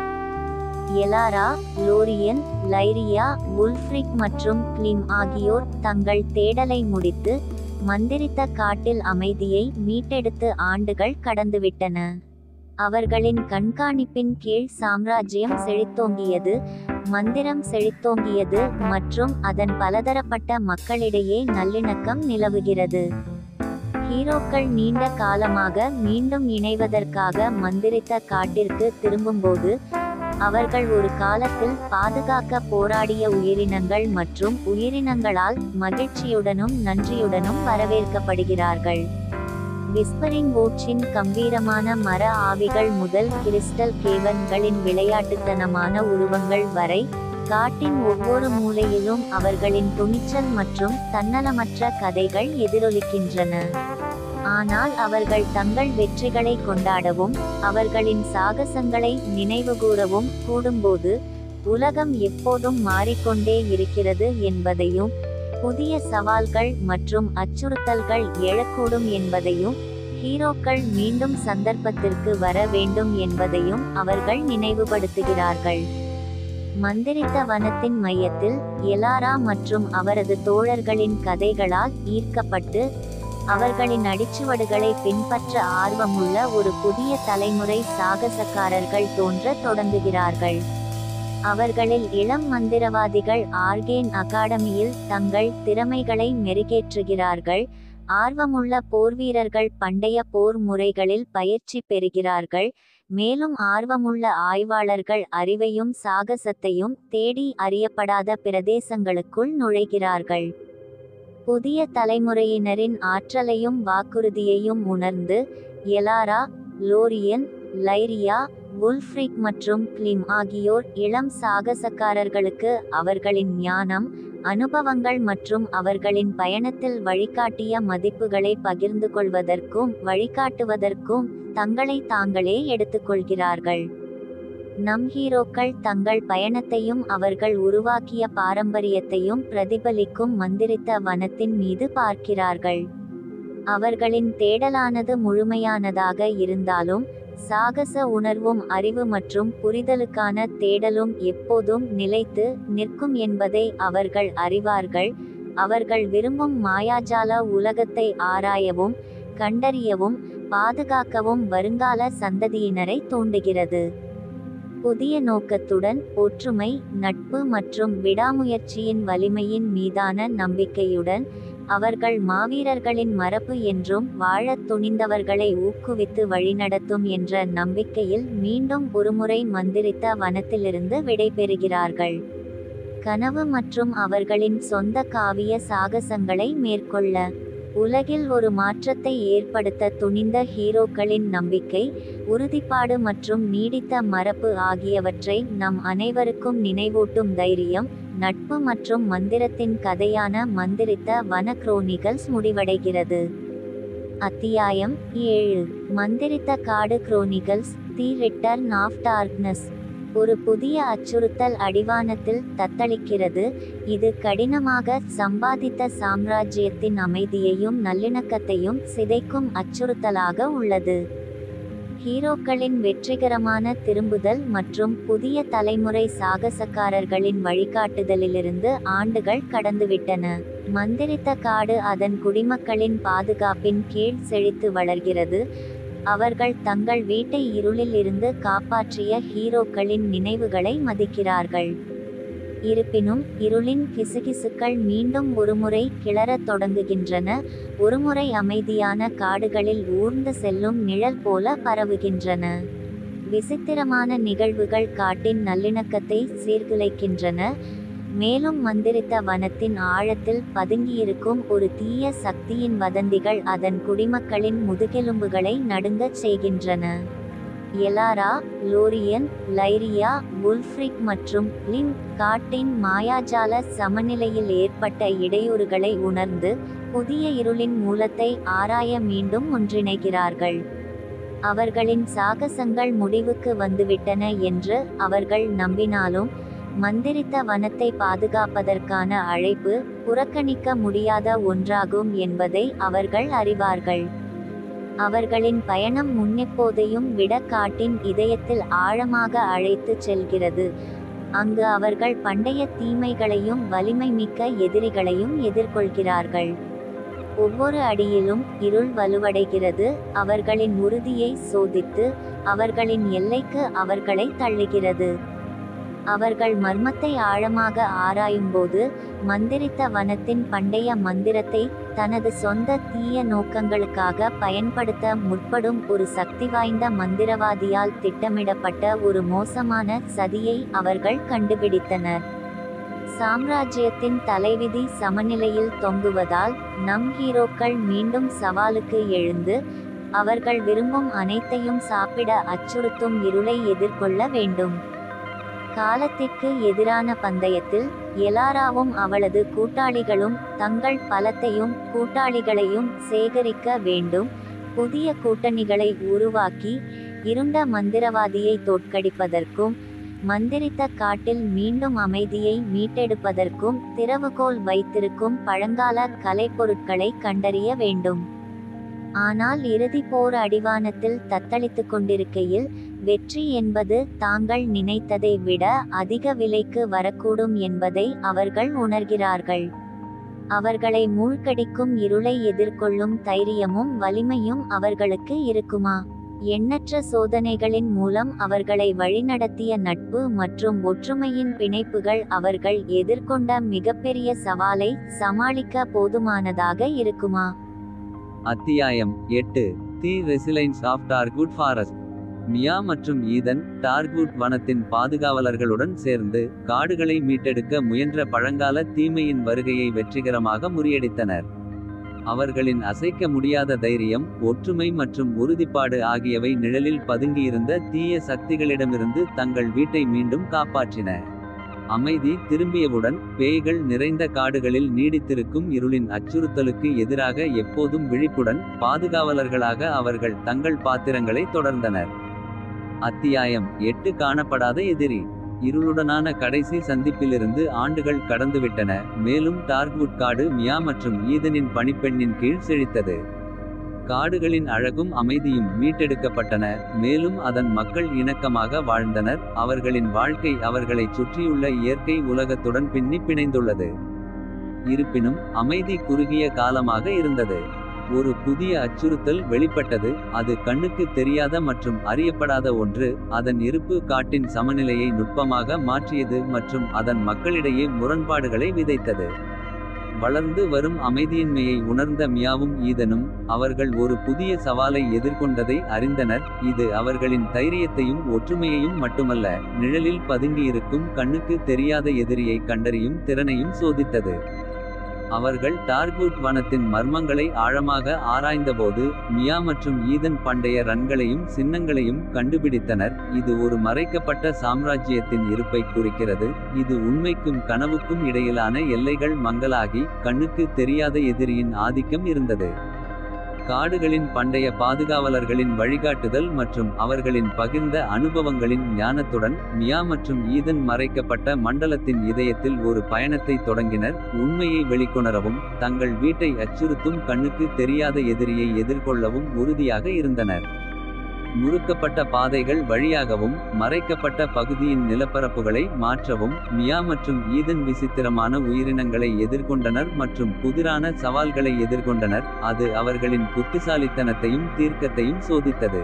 எலாரா, லோரியன், லைரியா, வுல்ஃப்ரிக் மற்றும் கிளிம் ஆகியோர் தங்கள் தேடலை முடித்து மந்திரித்த காட்டில் அமைதியை மீட்டெடுத்து ஆண்டுகள் கடந்துவிட்டன. அவர்களின் கண்காணிப்பின் கீழ் சாம்ராஜ்யம் செழித்தோங்கியது, மந்திரம் செழித்தோங்கியது மற்றும் அதன் பலதரப்பட்ட மக்களிடையே நல்லிணக்கம் நிலவுகிறது. ஹீரோக்கள் நீண்ட காலமாக மீண்டும் இணைவதற்காக மந்திரித்த காட்டிற்கு திரும்பும்போது அவர்கள் ஒரு காலத்தில் பாதுகாக்க போராடிய உயிரினங்கள் மற்றும் உயிரினங்களால் மகிழ்ச்சியுடனும் நன்றியுடனும் வரவேற்கப்படுகிறார்கள். விஸ்பரிங் ஓட்ஸின் கம்பீரமான மர ஆவிகள் முதல் கிறிஸ்டல் கேவன்களின் விளையாட்டுத்தனமான உருவங்கள் வரை காட்டின் ஒவ்வொரு மூலையிலும் அவர்களின் துணிச்சல் மற்றும் தன்னலமற்ற கதைகள் எதிரொலிக்கின்றன. ஆனால் அவர்கள் தங்கள் வெற்றிகளை கொண்டாடவும் அவர்களின் சாகசங்களை நினைவுகூரவும் கூடும்போது உலகம் எப்போதும் மாறிக்கொண்டே இருக்கிறது என்பதையும் புதிய சவால்கள் மற்றும் அச்சுறுத்தல்கள் எழக்கூடும் என்பதையும் ஹீரோக்கள் மீண்டும் சந்தர்ப்பத்திற்கு வர வேண்டும் என்பதையும் அவர்கள் நினைவுபடுத்துகிறார்கள். மந்திரித்த வனத்தின் மையத்தில் எலாரா மற்றும் அவரது தோழர்களின் கதைகளால் ஈர்க்கப்பட்டு அவர்களின் அடிச்சுவடுகளை பின்பற்ற ஆர்வமுள்ள ஒரு புதிய தலைமுறை சாகசக்காரர்கள் தோன்ற தொடங்குகிறார்கள். அவர்களில் இளம் மந்திரவாதிகள் ஆர்கேன் அகாடமியில் தங்கள் திறமைகளை மெருகேற்றுகிறார்கள். ஆர்வமுள்ள போர்வீரர்கள் பண்டைய போர் முறைகளில் பயிற்சி பெறுகிறார்கள். மேலும் ஆர்வமுள்ள ஆய்வாளர்கள் அறிவையும் சாகசத்தையும் தேடி அறியப்படாத பிரதேசங்களுக்குள் நுழைகிறார்கள். புதிய தலைமுறையினரின் ஆற்றலையும் வாக்குறுதியையும் உணர்ந்து எலாரா, லோரியன், லைரியா, வுல்ஃப்ரிக் மற்றும் கிளிம் ஆகியோர் இளம் சாகசக்காரர்களுக்கு அவர்களின் ஞானம், அனுபவங்கள் மற்றும் அவர்களின் பயணத்தில் வழிகாட்டிய மதிப்புகளை பகிர்ந்து கொள்வதற்கும் வழிகாட்டுவதற்கும் தங்களை தாங்களே எடுத்துக்கொள்கிறார்கள். நம் ஹீரோக்கள் தங்கள் பயணத்தையும் அவர்கள் உருவாக்கிய பாரம்பரியத்தையும் பிரதிபலிக்கும் மந்திரித்த வனத்தின் மீது பார்க்கிறார்கள். அவர்களின் தேடலானது முழுமையானதாக இருந்தாலும் சாகச உணர்வும் அறிவு மற்றும் புரிதலுக்கான தேடலும் எப்போதும் நிலைத்து நிற்கும் என்பதை அவர்கள் அறிவார்கள். அவர்கள் விரும்பும் மாயாஜால உலகத்தை ஆராயவும் கண்டறியவும் பாதுகாக்கவும் வருங்கால சந்ததியினரை தூண்டுகிறது. புதிய நோக்கத்துடன் ஒற்றுமை, நட்பு மற்றும் விடாமுயற்சியின் வலிமையின் மீதான நம்பிக்கையுடன் அவர்கள் மாவீரர்களின் மரபு என்றும் வாழத் துணிந்தவர்களை ஊக்குவித்து வழிநடத்தும் என்ற நம்பிக்கையில் மீண்டும் ஒருமுறை மந்திரித்த வனத்திலிருந்து விடைபெறுகிறார்கள். கனவு மற்றும் அவர்களின் சொந்த காவிய சாகசங்களை மேற்கொள்ள உலகில் ஒரு மாற்றத்தை ஏற்படுத்த துணிந்த ஹீரோக்களின் நம்பிக்கை, உறுதிப்பாடு மற்றும் நீடித்த மரபு ஆகியவற்றை நம் அனைவருக்கும் நினைவூட்டும் தைரியம், நட்பு மற்றும் மந்திரத்தின் கதையான மந்திரித்த வன குரோனிகல்ஸ் முடிவடைகிறது. அத்தியாயம் 7. மந்திரித்த காடு குரோனிகல்ஸ், தி ரிட்டர்ன் ஆஃப் டார்க்னஸ். ஒரு புதிய அச்சுறுத்தல் அடிவானத்தில் தத்தளிக்கிறது. இது கடினமாக சம்பாதித்த சாம்ராஜ்யத்தின் அமைதியையும் நல்லிணக்கத்தையும் சிதைக்கும் அச்சுறுத்தலாக உள்ளது. ஹீரோக்களின் வெற்றிகரமான திரும்புதல் மற்றும் புதிய தலைமுறை சாகசக்காரர்களின் வழிகாட்டுதலிலிருந்து ஆண்டுகள் கடந்துவிட்டன. மந்திரித்த காடு அதன் குடிமக்களின் பாதுகாப்பின் கீழ் செழித்து வளர்கிறது. அவர்கள் தங்கள் வீட்டை இருளில் இருந்து காப்பாற்றிய ஹீரோக்களின் நினைவுகளை மதிக்கிறார்கள். இருப்பினும் இருளின் கிசுகிசுக்கள் மீண்டும் ஒருமுறை கிளறத் தொடங்குகின்றன. ஒருமுறை அமைதியான காடுகளில் ஊர்ந்து செல்லும் நிழல் போல பரவுகின்றன. விசித்திரமான நிகழ்வுகள் காட்டின் நல்லிணக்கத்தை சீர்குலைக்கின்றன. மேலும் மந்திரித்த வனத்தின் ஆழத்தில் பதுங்கியிருக்கும் ஒரு தீய சக்தியின் வதந்திகள் அதன் குடிமக்களின் முதுகெலும்புகளை நடுங்கச் செய்கின்றன. எலாரா, லோரியன், லைரியா, வுல்ஃப்ரிக் மற்றும் லின் காட்டின் மாயாஜால சமநிலையில் ஏற்பட்ட இடையூறுகளை உணர்ந்து புதிய இருளின் மூலத்தை ஆராய மீண்டும் ஒன்றிணைகிறார்கள். அவர்களின் சாகசங்கள் முடிவுக்கு வந்துவிட்டன என்று அவர்கள் நம்பினாலும் மந்திரித்த வனத்தை பாதுகாப்பதற்கான அழைப்பு புறக்கணிக்க முடியாத ஒன்றாகும் என்பதை அவர்கள் அறிவார்கள். அவர்களின் பயணம் முன்னெப்போதையும் விட காட்டின் இதயத்தில் ஆழமாக அழைத்துச் செல்கிறது. அங்கு அவர்கள் பண்டைய தீமைகளையும் வலிமை மிக்க எதிரிகளையும் எதிர்கொள்கிறார்கள். ஒவ்வொரு அடியிலும் இருள் வலுவடைகிறது. அவர்களின் உறுதியை சோதித்து அவர்களின் எல்லைக்கு அவர்களை தள்ளுகிறது. அவர்கள் மர்மத்தை ஆழமாக ஆராயும்போது மந்திரித்த வனத்தின் பண்டைய மந்திரத்தை தனது சொந்த தீய நோக்கங்களுக்காக பயன்படுத்த முற்படும் ஒரு சக்தி வாய்ந்த மந்திரவாதியால் திட்டமிடப்பட்ட ஒரு மோசமான சதியை அவர்கள் கண்டுபிடித்தனர். சாம்ராஜ்யத்தின் தலைவிதி சமநிலையில் தொங்குவதால் நம் ஹீரோக்கள் மீண்டும் சவாலுக்கு எழுந்து அவர்கள் விரும்பும் அனைத்தையும் சாப்பிட அச்சுறுத்தும் இருளை எதிர்கொள்ள வேண்டும். காலத்திற்கு எதிரான பந்தயத்தில் எலாராவும் அவளது கூட்டாளிகளும் தங்கள் பலத்தையும் கூட்டாளிகளையும் சேகரிக்க வேண்டும். புதிய கூட்டணிகளை உருவாக்கி இருண்ட மந்திரவாதியை தோற்கடிப்பதற்கும் மந்திரித்த காட்டில் மீண்டும் அமைதியை மீட்டெடுப்பதற்கும் திறவுகோல் வைத்திருக்கும் பழங்கால கலைப்பொருட்களை கண்டறிய வேண்டும். ஆனால் இறுதி போர் அடிவானத்தில் தத்தளித்து கொண்டிருக்கையில் வெற்றி என்பது தாங்கள் நினைத்ததை விட அதிக விலைக்கு வரக்கூடும் என்பதை அவர்கள் உணர்கிறார்கள். அவர்களை மூழ்கடிக்கும் இருளை எதிர்கொள்ளும் தைரியமும் வலிமையும் அவர்களுக்கு இருக்குமா? எண்ணற்ற சோதனைகளின் மூலம் அவர்களை வழிநடத்திய நட்பு மற்றும் ஒற்றுமையின் பிணைப்புகள் அவர்கள் எதிர்கொண்ட மிகப்பெரிய சவாலை சமாளிக்க போதுமானதாக இருக்குமா? அத்தியாயம் 8. தி ரெசிலைன்ஸ் ஆஃப் டார்க்வுட் ஃபாரஸ்ட். மியா மற்றும் ஈதன் டார்க்வுட் வனத்தின் பாதுகாவலர்களுடன் சேர்ந்து காடுகளை மீட்டெடுக்க முயன்ற பழங்கால தீமையின் வருகையை வெற்றிகரமாக முறியடித்தனர். அவர்களின் அசைக்க முடியாத தைரியம், ஒற்றுமை மற்றும் உறுதிப்பாடு ஆகியவை நிழலில் பதுங்கியிருந்த தீய சக்திகளிடமிருந்து தங்கள் வீட்டை மீண்டும் காப்பாற்றின. அமைதி திரும்பியவுடன் பேய்கள் நிறைந்த காடுகளில் நீடித்திருக்கும் இருளின் அச்சுறுத்தலுக்கு எதிராக எப்போதும் விழிப்புடன் பாதுகாவலர்களாக அவர்கள் தங்கள் பாத்திரங்களை தொடர்ந்தனர். அத்தியாயம் 8. காணப்படாத எதிரி. இருளுடனான கடைசி சந்திப்பிலிருந்து ஆண்டுகள் கடந்துவிட்டன. மேலும் டார்க்வுட் காடு மியா மற்றும் ஈதனின் பணிப்பெண்ணின் கீழ் செழித்தது. காடுகளின் அழகும் அமைதியும் மீட்டெடுக்கப்பட்டன, மேலும் அதன் மக்கள் இணக்கமாக வாழ்ந்தனர். அவர்களின் வாழ்க்கை அவர்களைச் சுற்றியுள்ள இயற்கை உலகத்துடன் பிணைந்துள்ளது. இருப்பினும் அமைதி குறுகிய காலமாக இருந்தது. ஒரு புதிய அச்சுறுத்தல் வெளிப்பட்டது. அது கண்ணுக்கு தெரியாத மற்றும் அறியப்படாத ஒன்று. அதன் இருப்பு காட்டின் சமநிலையை நுட்பமாக மாற்றியது மற்றும் அதன் மக்களிடையே முரண்பாடுகளை விதைத்தது. வளர்ந்து வரும் அமைதியின்மையை உணர்ந்த மியாவும் ஈதனும் அவர்கள் ஒரு புதிய சவாலை எதிர்கொண்டதை அறிந்தனர். இது அவர்களின் தைரியத்தையும் ஒற்றுமையையும் மட்டுமல்ல, நிழலில் பதுங்கியிருக்கும் கண்ணுக்கு தெரியாத எதிரியை கண்டறியும் திறனையும் சோதித்தது. அவர்கள் டார்க்வுட் வனத்தின் மர்மங்களை ஆழமாக ஆராய்ந்தபோது மியா மற்றும் ஈதன் பண்டைய ரன்களையும் சின்னங்களையும் கண்டுபிடித்தனர். இது ஒரு மறைக்கப்பட்ட சாம்ராஜ்யத்தின் இருப்பை குறிக்கிறது. இது உண்மைக்கும் கனவுக்கும் இடையிலான எல்லைகள் மங்கலாகி கண்ணுக்கு தெரியாத எதிரியின் ஆதிக்கம் இருந்தது. காடுகளின் பண்டைய பாதுகாவலர்களின் வழிகாட்டுதல் மற்றும் அவர்களின் பகிர்ந்த அனுபவங்களின் ஞானத்துடன் மியா மற்றும் ஈதன் மறைக்கப்பட்ட மண்டலத்தின் இதயத்தில் ஒரு பயணத்தை தொடங்கினர். உண்மையை வெளிக்கொணரவும் தங்கள் வீட்டை அச்சுறுத்தும் கண்ணுக்கு தெரியாத எதிரியை எதிர்கொள்ளவும் உறுதியாக இருந்தனர். முறுக்கப்பட்ட பாதைகள் வழியாகவும் மறைக்கப்பட்ட பகுதியின் நிலப்பரப்புகளை மாற்றவும் மியா மற்றும் ஈதன் விசித்திரமான உயிரினங்களை எதிர்கொண்டனர் மற்றும் புதிரான சவால்களை எதிர்கொண்டனர். அது அவர்களின் புத்திசாலித்தனத்தையும் தீர்க்கத்தையும் சோதித்தது.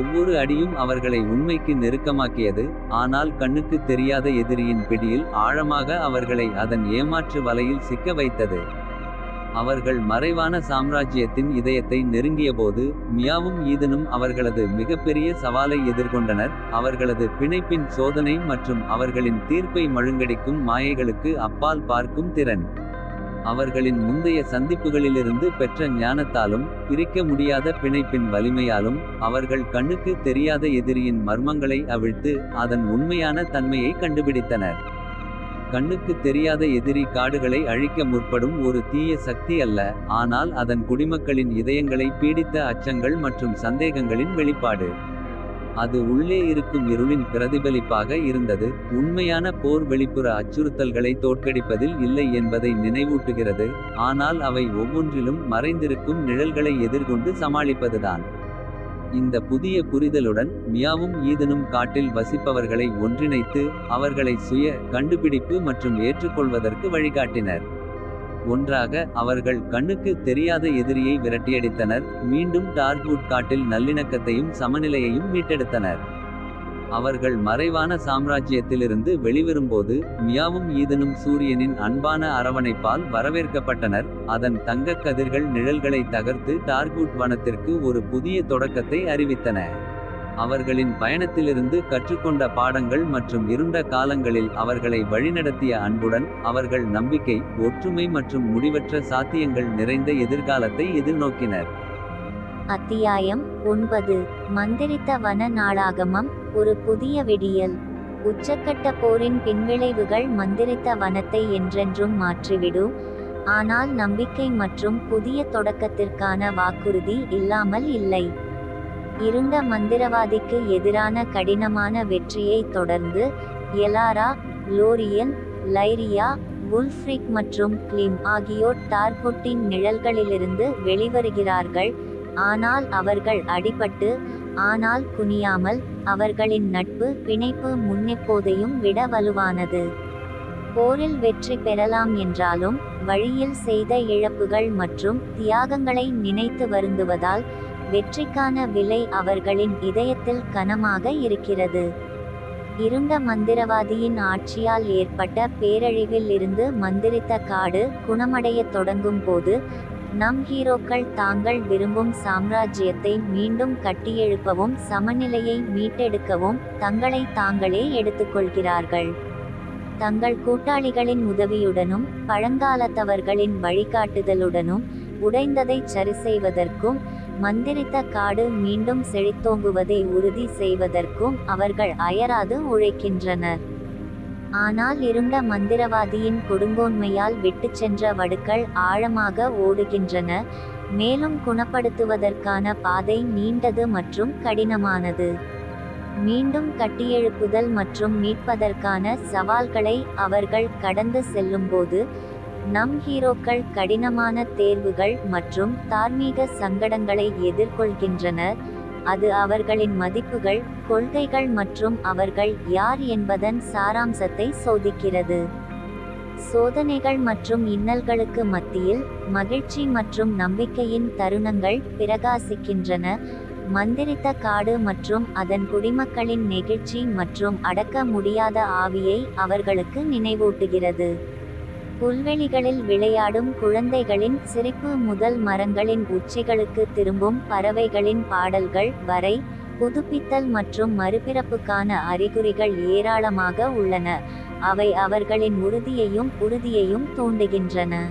ஒவ்வொரு அடியும் அவர்களை உண்மைக்கு நெருக்கமாக்கியது, ஆனால் கண்ணுக்கு தெரியாத எதிரியின் பிடியில் ஆழமாக அவர்களை அதன் ஏமாற்று வலையில் சிக்க வைத்தது. அவர்கள் மறைவான சாம்ராஜ்யத்தின் இதயத்தை நெருங்கியபோது மியாவும் ஈதனும் அவர்களது மிகப்பெரிய சவாலை எதிர்கொண்டனர். அவர்களது பிணைப்பின் சோதனை மற்றும் அவர்களின் தீர்ப்பை மழுங்கடிக்கும் மாயைகளுக்கு அப்பால் பார்க்கும் திறன். அவர்களின் முந்தைய சந்திப்புகளிலிருந்து பெற்ற ஞானத்தாலும் பிரிக்க முடியாத பிணைப்பின் வலிமையாலும் அவர்கள் கண்ணுக்கு தெரியாத எதிரியின் மர்மங்களை அவிழ்த்து அதன் உண்மையான தன்மையை கண்டுபிடித்தனர். கண்ணுக்கு தெரியாத எதிரி காடுகளை அழிக்க முற்படும் ஒரு தீய சக்தி அல்ல, ஆனால் அதன் குடிமக்களின் இதயங்களை பீடித்த அச்சங்கள் மற்றும் சந்தேகங்களின் வெளிப்பாடு. அது உள்ளே இருக்கும் இருளின் பிரதிபலிப்பாக இருந்தது. உண்மையான போர் வெளிப்புற அச்சுறுத்தல்களை தோற்கடிப்பதில் இல்லை என்பதை நினைவூட்டுகிறது, ஆனால் அவை ஒவ்வொன்றிலும் மறைந்திருக்கும் நிழல்களை எதிர்கொண்டு சமாளிப்பதுதான். இந்த புதிய புரிதலுடன் மியாவும் ஈதனும் காட்டில் வசிப்பவர்களை ஒன்றிணைத்து அவர்களை சுய கண்டுபிடிப்பு மற்றும் ஏற்றுக்கொள்வதற்கு வழிகாட்டினர். ஒன்றாக அவர்கள் கண்ணுக்கு தெரியாத எதிரியை விரட்டியடித்தனர், மீண்டும் டார்க்வுட் காட்டில் நல்லிணக்கத்தையும் சமநிலையையும் மீட்டெடுத்தனர். அவர்கள் மறைவான சாம்ராஜ்யத்திலிருந்து வெளிவரும்போது மியாவும் ஈதனும் சூரியனின் அன்பான அரவணைப்பால் வரவேற்கப்பட்டனர். அதன் தங்கக் கதிர்கள் நிழல்களை தகர்த்து டார்க்வுட் வனத்திற்கு ஒரு புதிய தொடக்கத்தை அறிவித்தன. அவர்களின் பயணத்திலிருந்து கற்றுக்கொண்ட பாடங்கள் மற்றும் இருண்ட காலங்களில் அவர்களை வழிநடத்திய அன்புடன் அவர்கள் நம்பிக்கை, ஒற்றுமை மற்றும் முடிவற்ற சாத்தியங்கள் நிறைந்த எதிர்காலத்தை எதிர்நோக்கினர். அத்தியாயம் 9. மந்திரித்த வன நாளாகமம். ஒரு புதிய விடியல். உச்சக்கட்ட போரின் பின்விளைவுகள் மந்திரித்த வனத்தை என்றென்றும் மாற்றிவிடும். ஆனால் நம்பிக்கை மற்றும் புதிய தொடக்கத்திற்கான வாக்குறுதி இல்லாமல் இல்லை. இருண்ட மந்திரவாதிக்கு எதிரான கடினமான வெற்றியை தொடர்ந்து எலாரா, லோரியன், லைரியா, வுல்ஃப்ரிக் மற்றும் கிளிம் ஆகியோர் டார்க்வுட்டின் நிழல்களிலிருந்து வெளிவருகிறார்கள். ஆனால் அவர்கள் அடிபட்டு, ஆனால் குனியாமல். அவர்களின் நட்பு பிணைப்பு முன்னெப்போதையும் விட வலுவானது. போரில் வெற்றி பெறலாம் என்றாலும் வழியில் செய்த இழப்புகள் மற்றும் தியாகங்களை நினைத்து வருந்துவதால் வெற்றிக்கான விலை அவர்களின் இதயத்தில் கனமாக இருக்கிறது. இருண்ட மந்திரவாதியின் ஆட்சியால் ஏற்பட்ட பேரழிவில் இருந்து மந்திரித்த காடு குணமடையத் தொடங்கும் போது நம் ஹீரோக்கள் தாங்கள் விரும்பும் சாம்ராஜ்யத்தை மீண்டும் கட்டியெழுப்பவும் சமநிலையை மீட்டெடுக்கவும் தங்களை தாங்களே எடுத்துக்கொள்கிறார்கள். தங்கள் கூட்டாளிகளின் உதவியுடனும் பழங்காலத்தவர்களின் வழிகாட்டுதலுடனும் உடைந்ததை சரிசெய்வதற்கும் மந்திரித்த காடு மீண்டும் செழித்தோங்குவதை உறுதி செய்வதற்கும் அவர்கள் அயராது உழைக்கின்றனர். ஆனால் இருண்ட மந்திரவாதியின் கொடுங்கோன்மையால் விட்டுச் சென்ற வடுக்கள் ஆழமாக ஓடுகின்றன, மேலும் குணப்படுத்துவதற்கான பாதை நீண்டது மற்றும் கடினமானது. மீண்டும் கட்டியெழுப்புதல் மற்றும் மீட்பதற்கான சவால்களை அவர்கள் கடந்து செல்லும்போது நம் ஹீரோக்கள் கடினமான தேர்வுகள் மற்றும் தார்மீக சங்கடங்களை எதிர்கொள்கின்றனர். அது அவர்களின் மதிப்புகள், கொள்கைகள் மற்றும் அவர்கள் யார் என்பதன் சாராம்சத்தை சோதிக்கிறது. சோதனைகள் மற்றும் இன்னல்களுக்கு மத்தியில் மகிழ்ச்சி மற்றும் நம்பிக்கையின் தருணங்கள் பிரகாசிக்கின்றன. மந்திரித்த காடு மற்றும் அதன் குடிமக்களின் நெகிழ்ச்சி மற்றும் அடக்க முடியாத ஆவியை அவர்களுக்கு நினைவூட்டுகிறது. புல்வெளிகளில் விளையாடும் குழந்தைகளின் சிரிப்பு முதல் மரங்களின் உச்சிகளுக்கு திரும்பும் பறவைகளின் பாடல்கள் வரை புதுப்பித்தல் மற்றும் மறுபிறப்புக்கான அறிகுறிகள் ஏராளமாக உள்ளன. அவை அவர்களின் உறுதியையும் தூண்டுகின்றன.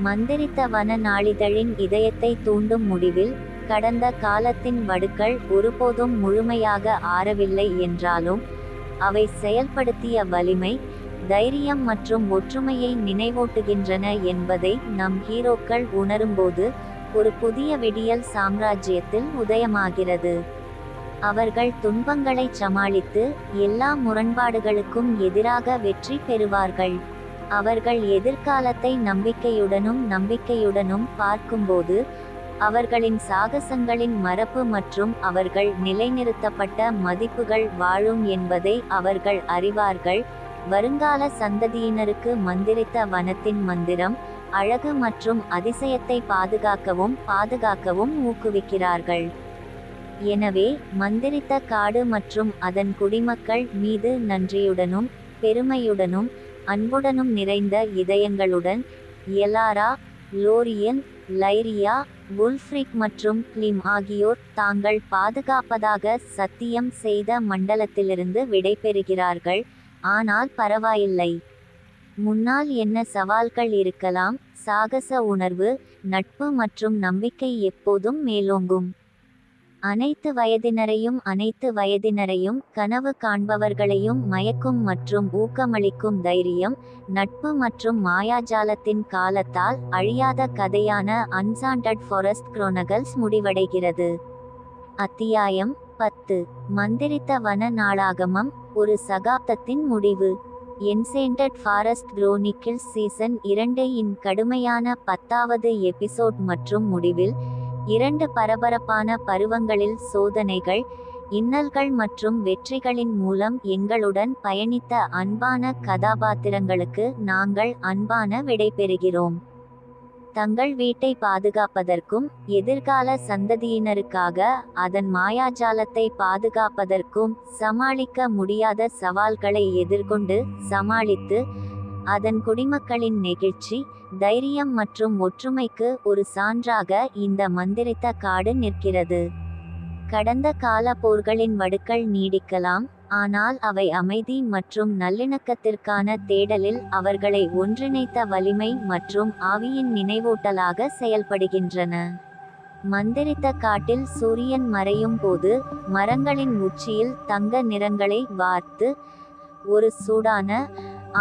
மந்திரித்த வன நாளிதழின் இதயத்தை தூண்டும் முடிவில், கடந்த காலத்தின் வடுக்கள் ஒருபோதும் முழுமையாக ஆறவில்லை என்றாலும், அவை செயல்படுத்திய வலிமை, தைரியம் மற்றும் ஒற்றுமையை நினைவூட்டுகின்றன என்பதை நம் ஹீரோக்கள் உணரும்போது ஒரு புதிய விடியல் சாம்ராஜ்யத்தில் உதயமாகிறது. அவர்கள் துன்பங்களை சமாளித்து எல்லா முரண்பாடுகளுக்கும் எதிராக வெற்றி பெறுவார்கள். அவர்கள் எதிர்காலத்தை நம்பிக்கையுடனும் பார்க்கும்போது, அவர்களின் சாகசங்களின் மரபு மற்றும் அவர்கள் நிலைநிறுத்தப்பட்ட மதிப்புகள் வாழும் என்பதை அவர்கள் அறிவார்கள். வருங்கால சந்ததியினருக்கு மந்திரித்த வனத்தின் மந்திரம், அழகு மற்றும் அதிசயத்தை பாதுகாக்கவும் ஊக்குவிக்கிறார்கள். எனவே, மந்திரித்த காடு மற்றும் அதன் குடிமக்கள் மீது நன்றியுடனும் பெருமையுடனும் அன்புடனும் நிறைந்த இதயங்களுடன், எலாரா, லோரியன், லைரியா, வுல்ஃப்ரிக் மற்றும் கிளிம் ஆகியோர் தாங்கள் பாதுகாப்பதாக சத்தியம் செய்த மண்டலத்திலிருந்து விடைபெறுகிறார்கள். ஆனால் பரவாயில்லை. முன்னால் என்ன சவால்கள் இருக்கலாம், சாகச உணர்வு, நட்பு மற்றும் நம்பிக்கை எப்போதும் மேலோங்கும். அனைத்து வயதினரையும் கனவு காண்பவர்களையும் மயக்கும் மற்றும் ஊக்கமளிக்கும் தைரியம், நட்பு மற்றும் மாயாஜாலத்தின் காலத்தால் அழியாத கதையான அன்சாண்டட் ஃபாரஸ்ட் குரோனகல்ஸ் முடிவடைகிறது. அத்தியாயம் 10. மந்திரித்த வன நாளாகமம், ஒரு சகாப்தத்தின் முடிவு. என்சேண்டட் ஃபாரஸ்ட் குரோனிக்கிள்ஸ் சீசன் 2 இன் கடுமையான 10வது எபிசோட் மற்றும் முடிவில், 2 பரபரப்பான பருவங்களில் சோதனைகள், இன்னல்கள் மற்றும் வெற்றிகளின் மூலம் எங்களுடன் பயணித்த அன்பான கதாபாத்திரங்களுக்கு நாங்கள் அன்பான விடை பெறுகிறோம். தங்கள் வீட்டை பாதுகாப்பதற்கும் எதிர்கால சந்ததியினருக்காக அதன் மாயாஜாலத்தை பாதுகாப்பதற்கும் சமாளிக்க முடியாத சவால்களை எதிர்கொண்டு சமாளித்து, அதன் குடிமக்களின் நெகிழ்ச்சி, தைரியம் மற்றும் ஒற்றுமைக்கு ஒரு சான்றாக இந்த மந்திரித்த காடு நிற்கிறது. கடந்த கால போர்களின் வடுக்கள் நீடிக்கலாம், ஆனால் அவை அமைதி மற்றும் நல்லிணக்கத்திற்கான தேடலில் அவர்களை ஒன்றிணைத்த வலிமை மற்றும் ஆவியின் நினைவூட்டலாக செயல்படுகின்றன. மந்திரித்த காட்டில் சூரியன் மறையும் போது மரங்களின் உச்சியில் தங்க நிறங்களை வார்த்து, ஒரு சூடான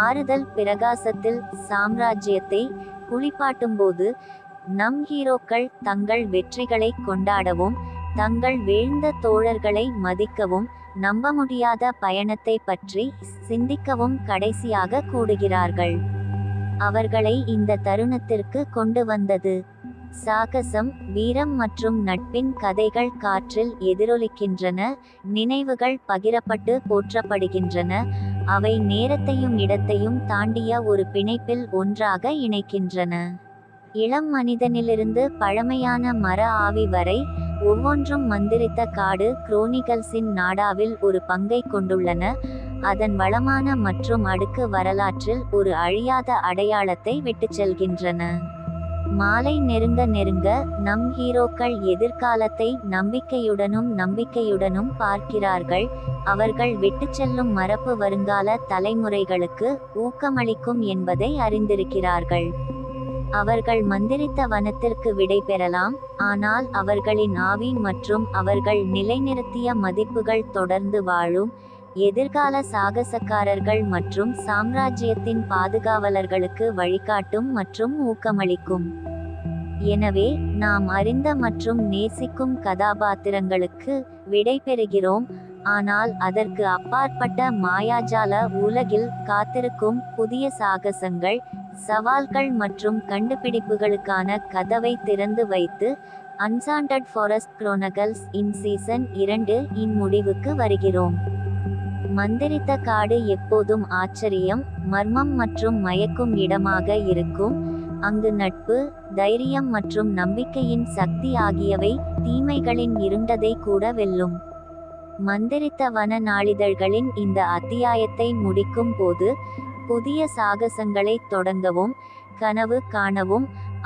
ஆறுதல் பிரகாசத்தில் சாம்ராஜ்யத்தை குளிப்பாட்டும்போது, நம் ஹீரோக்கள் தங்கள் வெற்றிகளை கொண்டாடவும் தங்கள் வீழ்ந்த தோழர்களை மதிக்கவும் நம்ப முடியாத பயணத்தை பற்றி சிந்திக்கவும் கடைசியாக கூடுகிறார்கள். அவர்களை இந்த தருணத்திற்கு கொண்டு வந்தது சாகசம், வீரம் மற்றும் நட்பின் கதைகள் காற்றில் எதிரொலிக்கின்றன. நினைவுகள் பகிரப்பட்டு போற்றப்படுகின்றன. அவை நேரத்தையும் இடத்தையும் தாண்டிய ஒரு பிணைப்பில் ஒன்றாக இணைக்கின்றன. இளம் மனிதனிலிருந்து பழமையான மர ஆவி வரை, ஒவ்வொன்றும் மந்திரித்த காடு குரோனிகல்ஸின் நாடாவில் ஒரு பங்கை கொண்டுள்ளன. அதன் வளமான மற்றும் அடுக்கு வரலாற்றில் ஒரு அழியாத அடையாளத்தை விட்டுச் செல்கின்றன. மாலை நெருங்க நம் ஹீரோக்கள் எதிர்காலத்தை நம்பிக்கையுடனும் பார்க்கிறார்கள். அவர்கள் விட்டுச் செல்லும் மரபு வருங்கால தலைமுறைகளுக்கு ஊக்கமளிக்கும் என்பதை அறிந்திருக்கிறார்கள். அவர்கள் மந்திரித்த வனத்திற்கு விடை பெறலாம், ஆனால் அவர்களின் ஆவி மற்றும் அவர்கள் நிலைநிறுத்திய மதிப்புகள் தொடர்ந்து வாழும். எதிர்கால சாகசக்காரர்கள் மற்றும் சாம்ராஜ்யத்தின் பாதுகாவலர்களுக்கு வழிகாட்டும் மற்றும் ஊக்கமளிக்கும். எனவே, நாம் அறிந்த மற்றும் நேசிக்கும் கதாபாத்திரங்களுக்கு விடை பெறுகிறோம், ஆனால் அதற்கு அப்பாற்பட்ட மாயாஜால உலகில் காத்திருக்கும் புதிய சாகசங்கள், சவால்கள் மற்றும் கண்டுபிடிப்புகளுக்கான கதவை திறந்து வைத்து அன்சாண்டட் ஃபாரஸ்ட் குரோனகல்ஸ் இன் சீசன் 2 இன் முடிவுக்கு வருகிறோம். மந்திரித்த காடு எப்போதும் ஆச்சரியம், மர்மம் மற்றும் மயக்கும் இடமாக இருக்கும். அங்கு நட்பு, தைரியம் மற்றும் நம்பிக்கையின் சக்தி ஆகியவை தீமைகளின் இருண்டதை கூட வெல்லும். மந்திரித்த வன நாளிதழ்களின் இந்த அத்தியாயத்தை முடிக்கும் போது புதிய சாகசங்களை தொடங்கவும், கனவு காணவும்,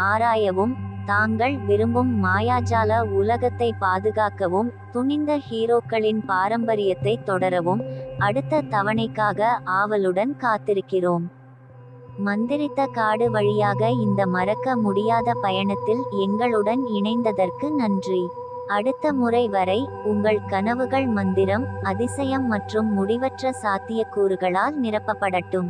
ஆராயவும், தாங்கள் விரும்பும் மாயாஜால உலகத்தை பாதுகாக்கவும், துணிந்த ஹீரோக்களின் பாரம்பரியத்தை தொடரவும் அடுத்த தவணைக்காக ஆவலுடன் காத்திருக்கிறோம். மந்திரித்த காடு வழியாக இந்த மறக்க முடியாத பயணத்தில் எங்களுடன் இணைந்ததற்கு நன்றி. அடுத்த முறை வரை உங்கள் கனவுகள் மந்திரம், அதிசயம் மற்றும் முடிவற்ற சாத்தியக்கூறுகளால் நிரப்பப்படட்டும்.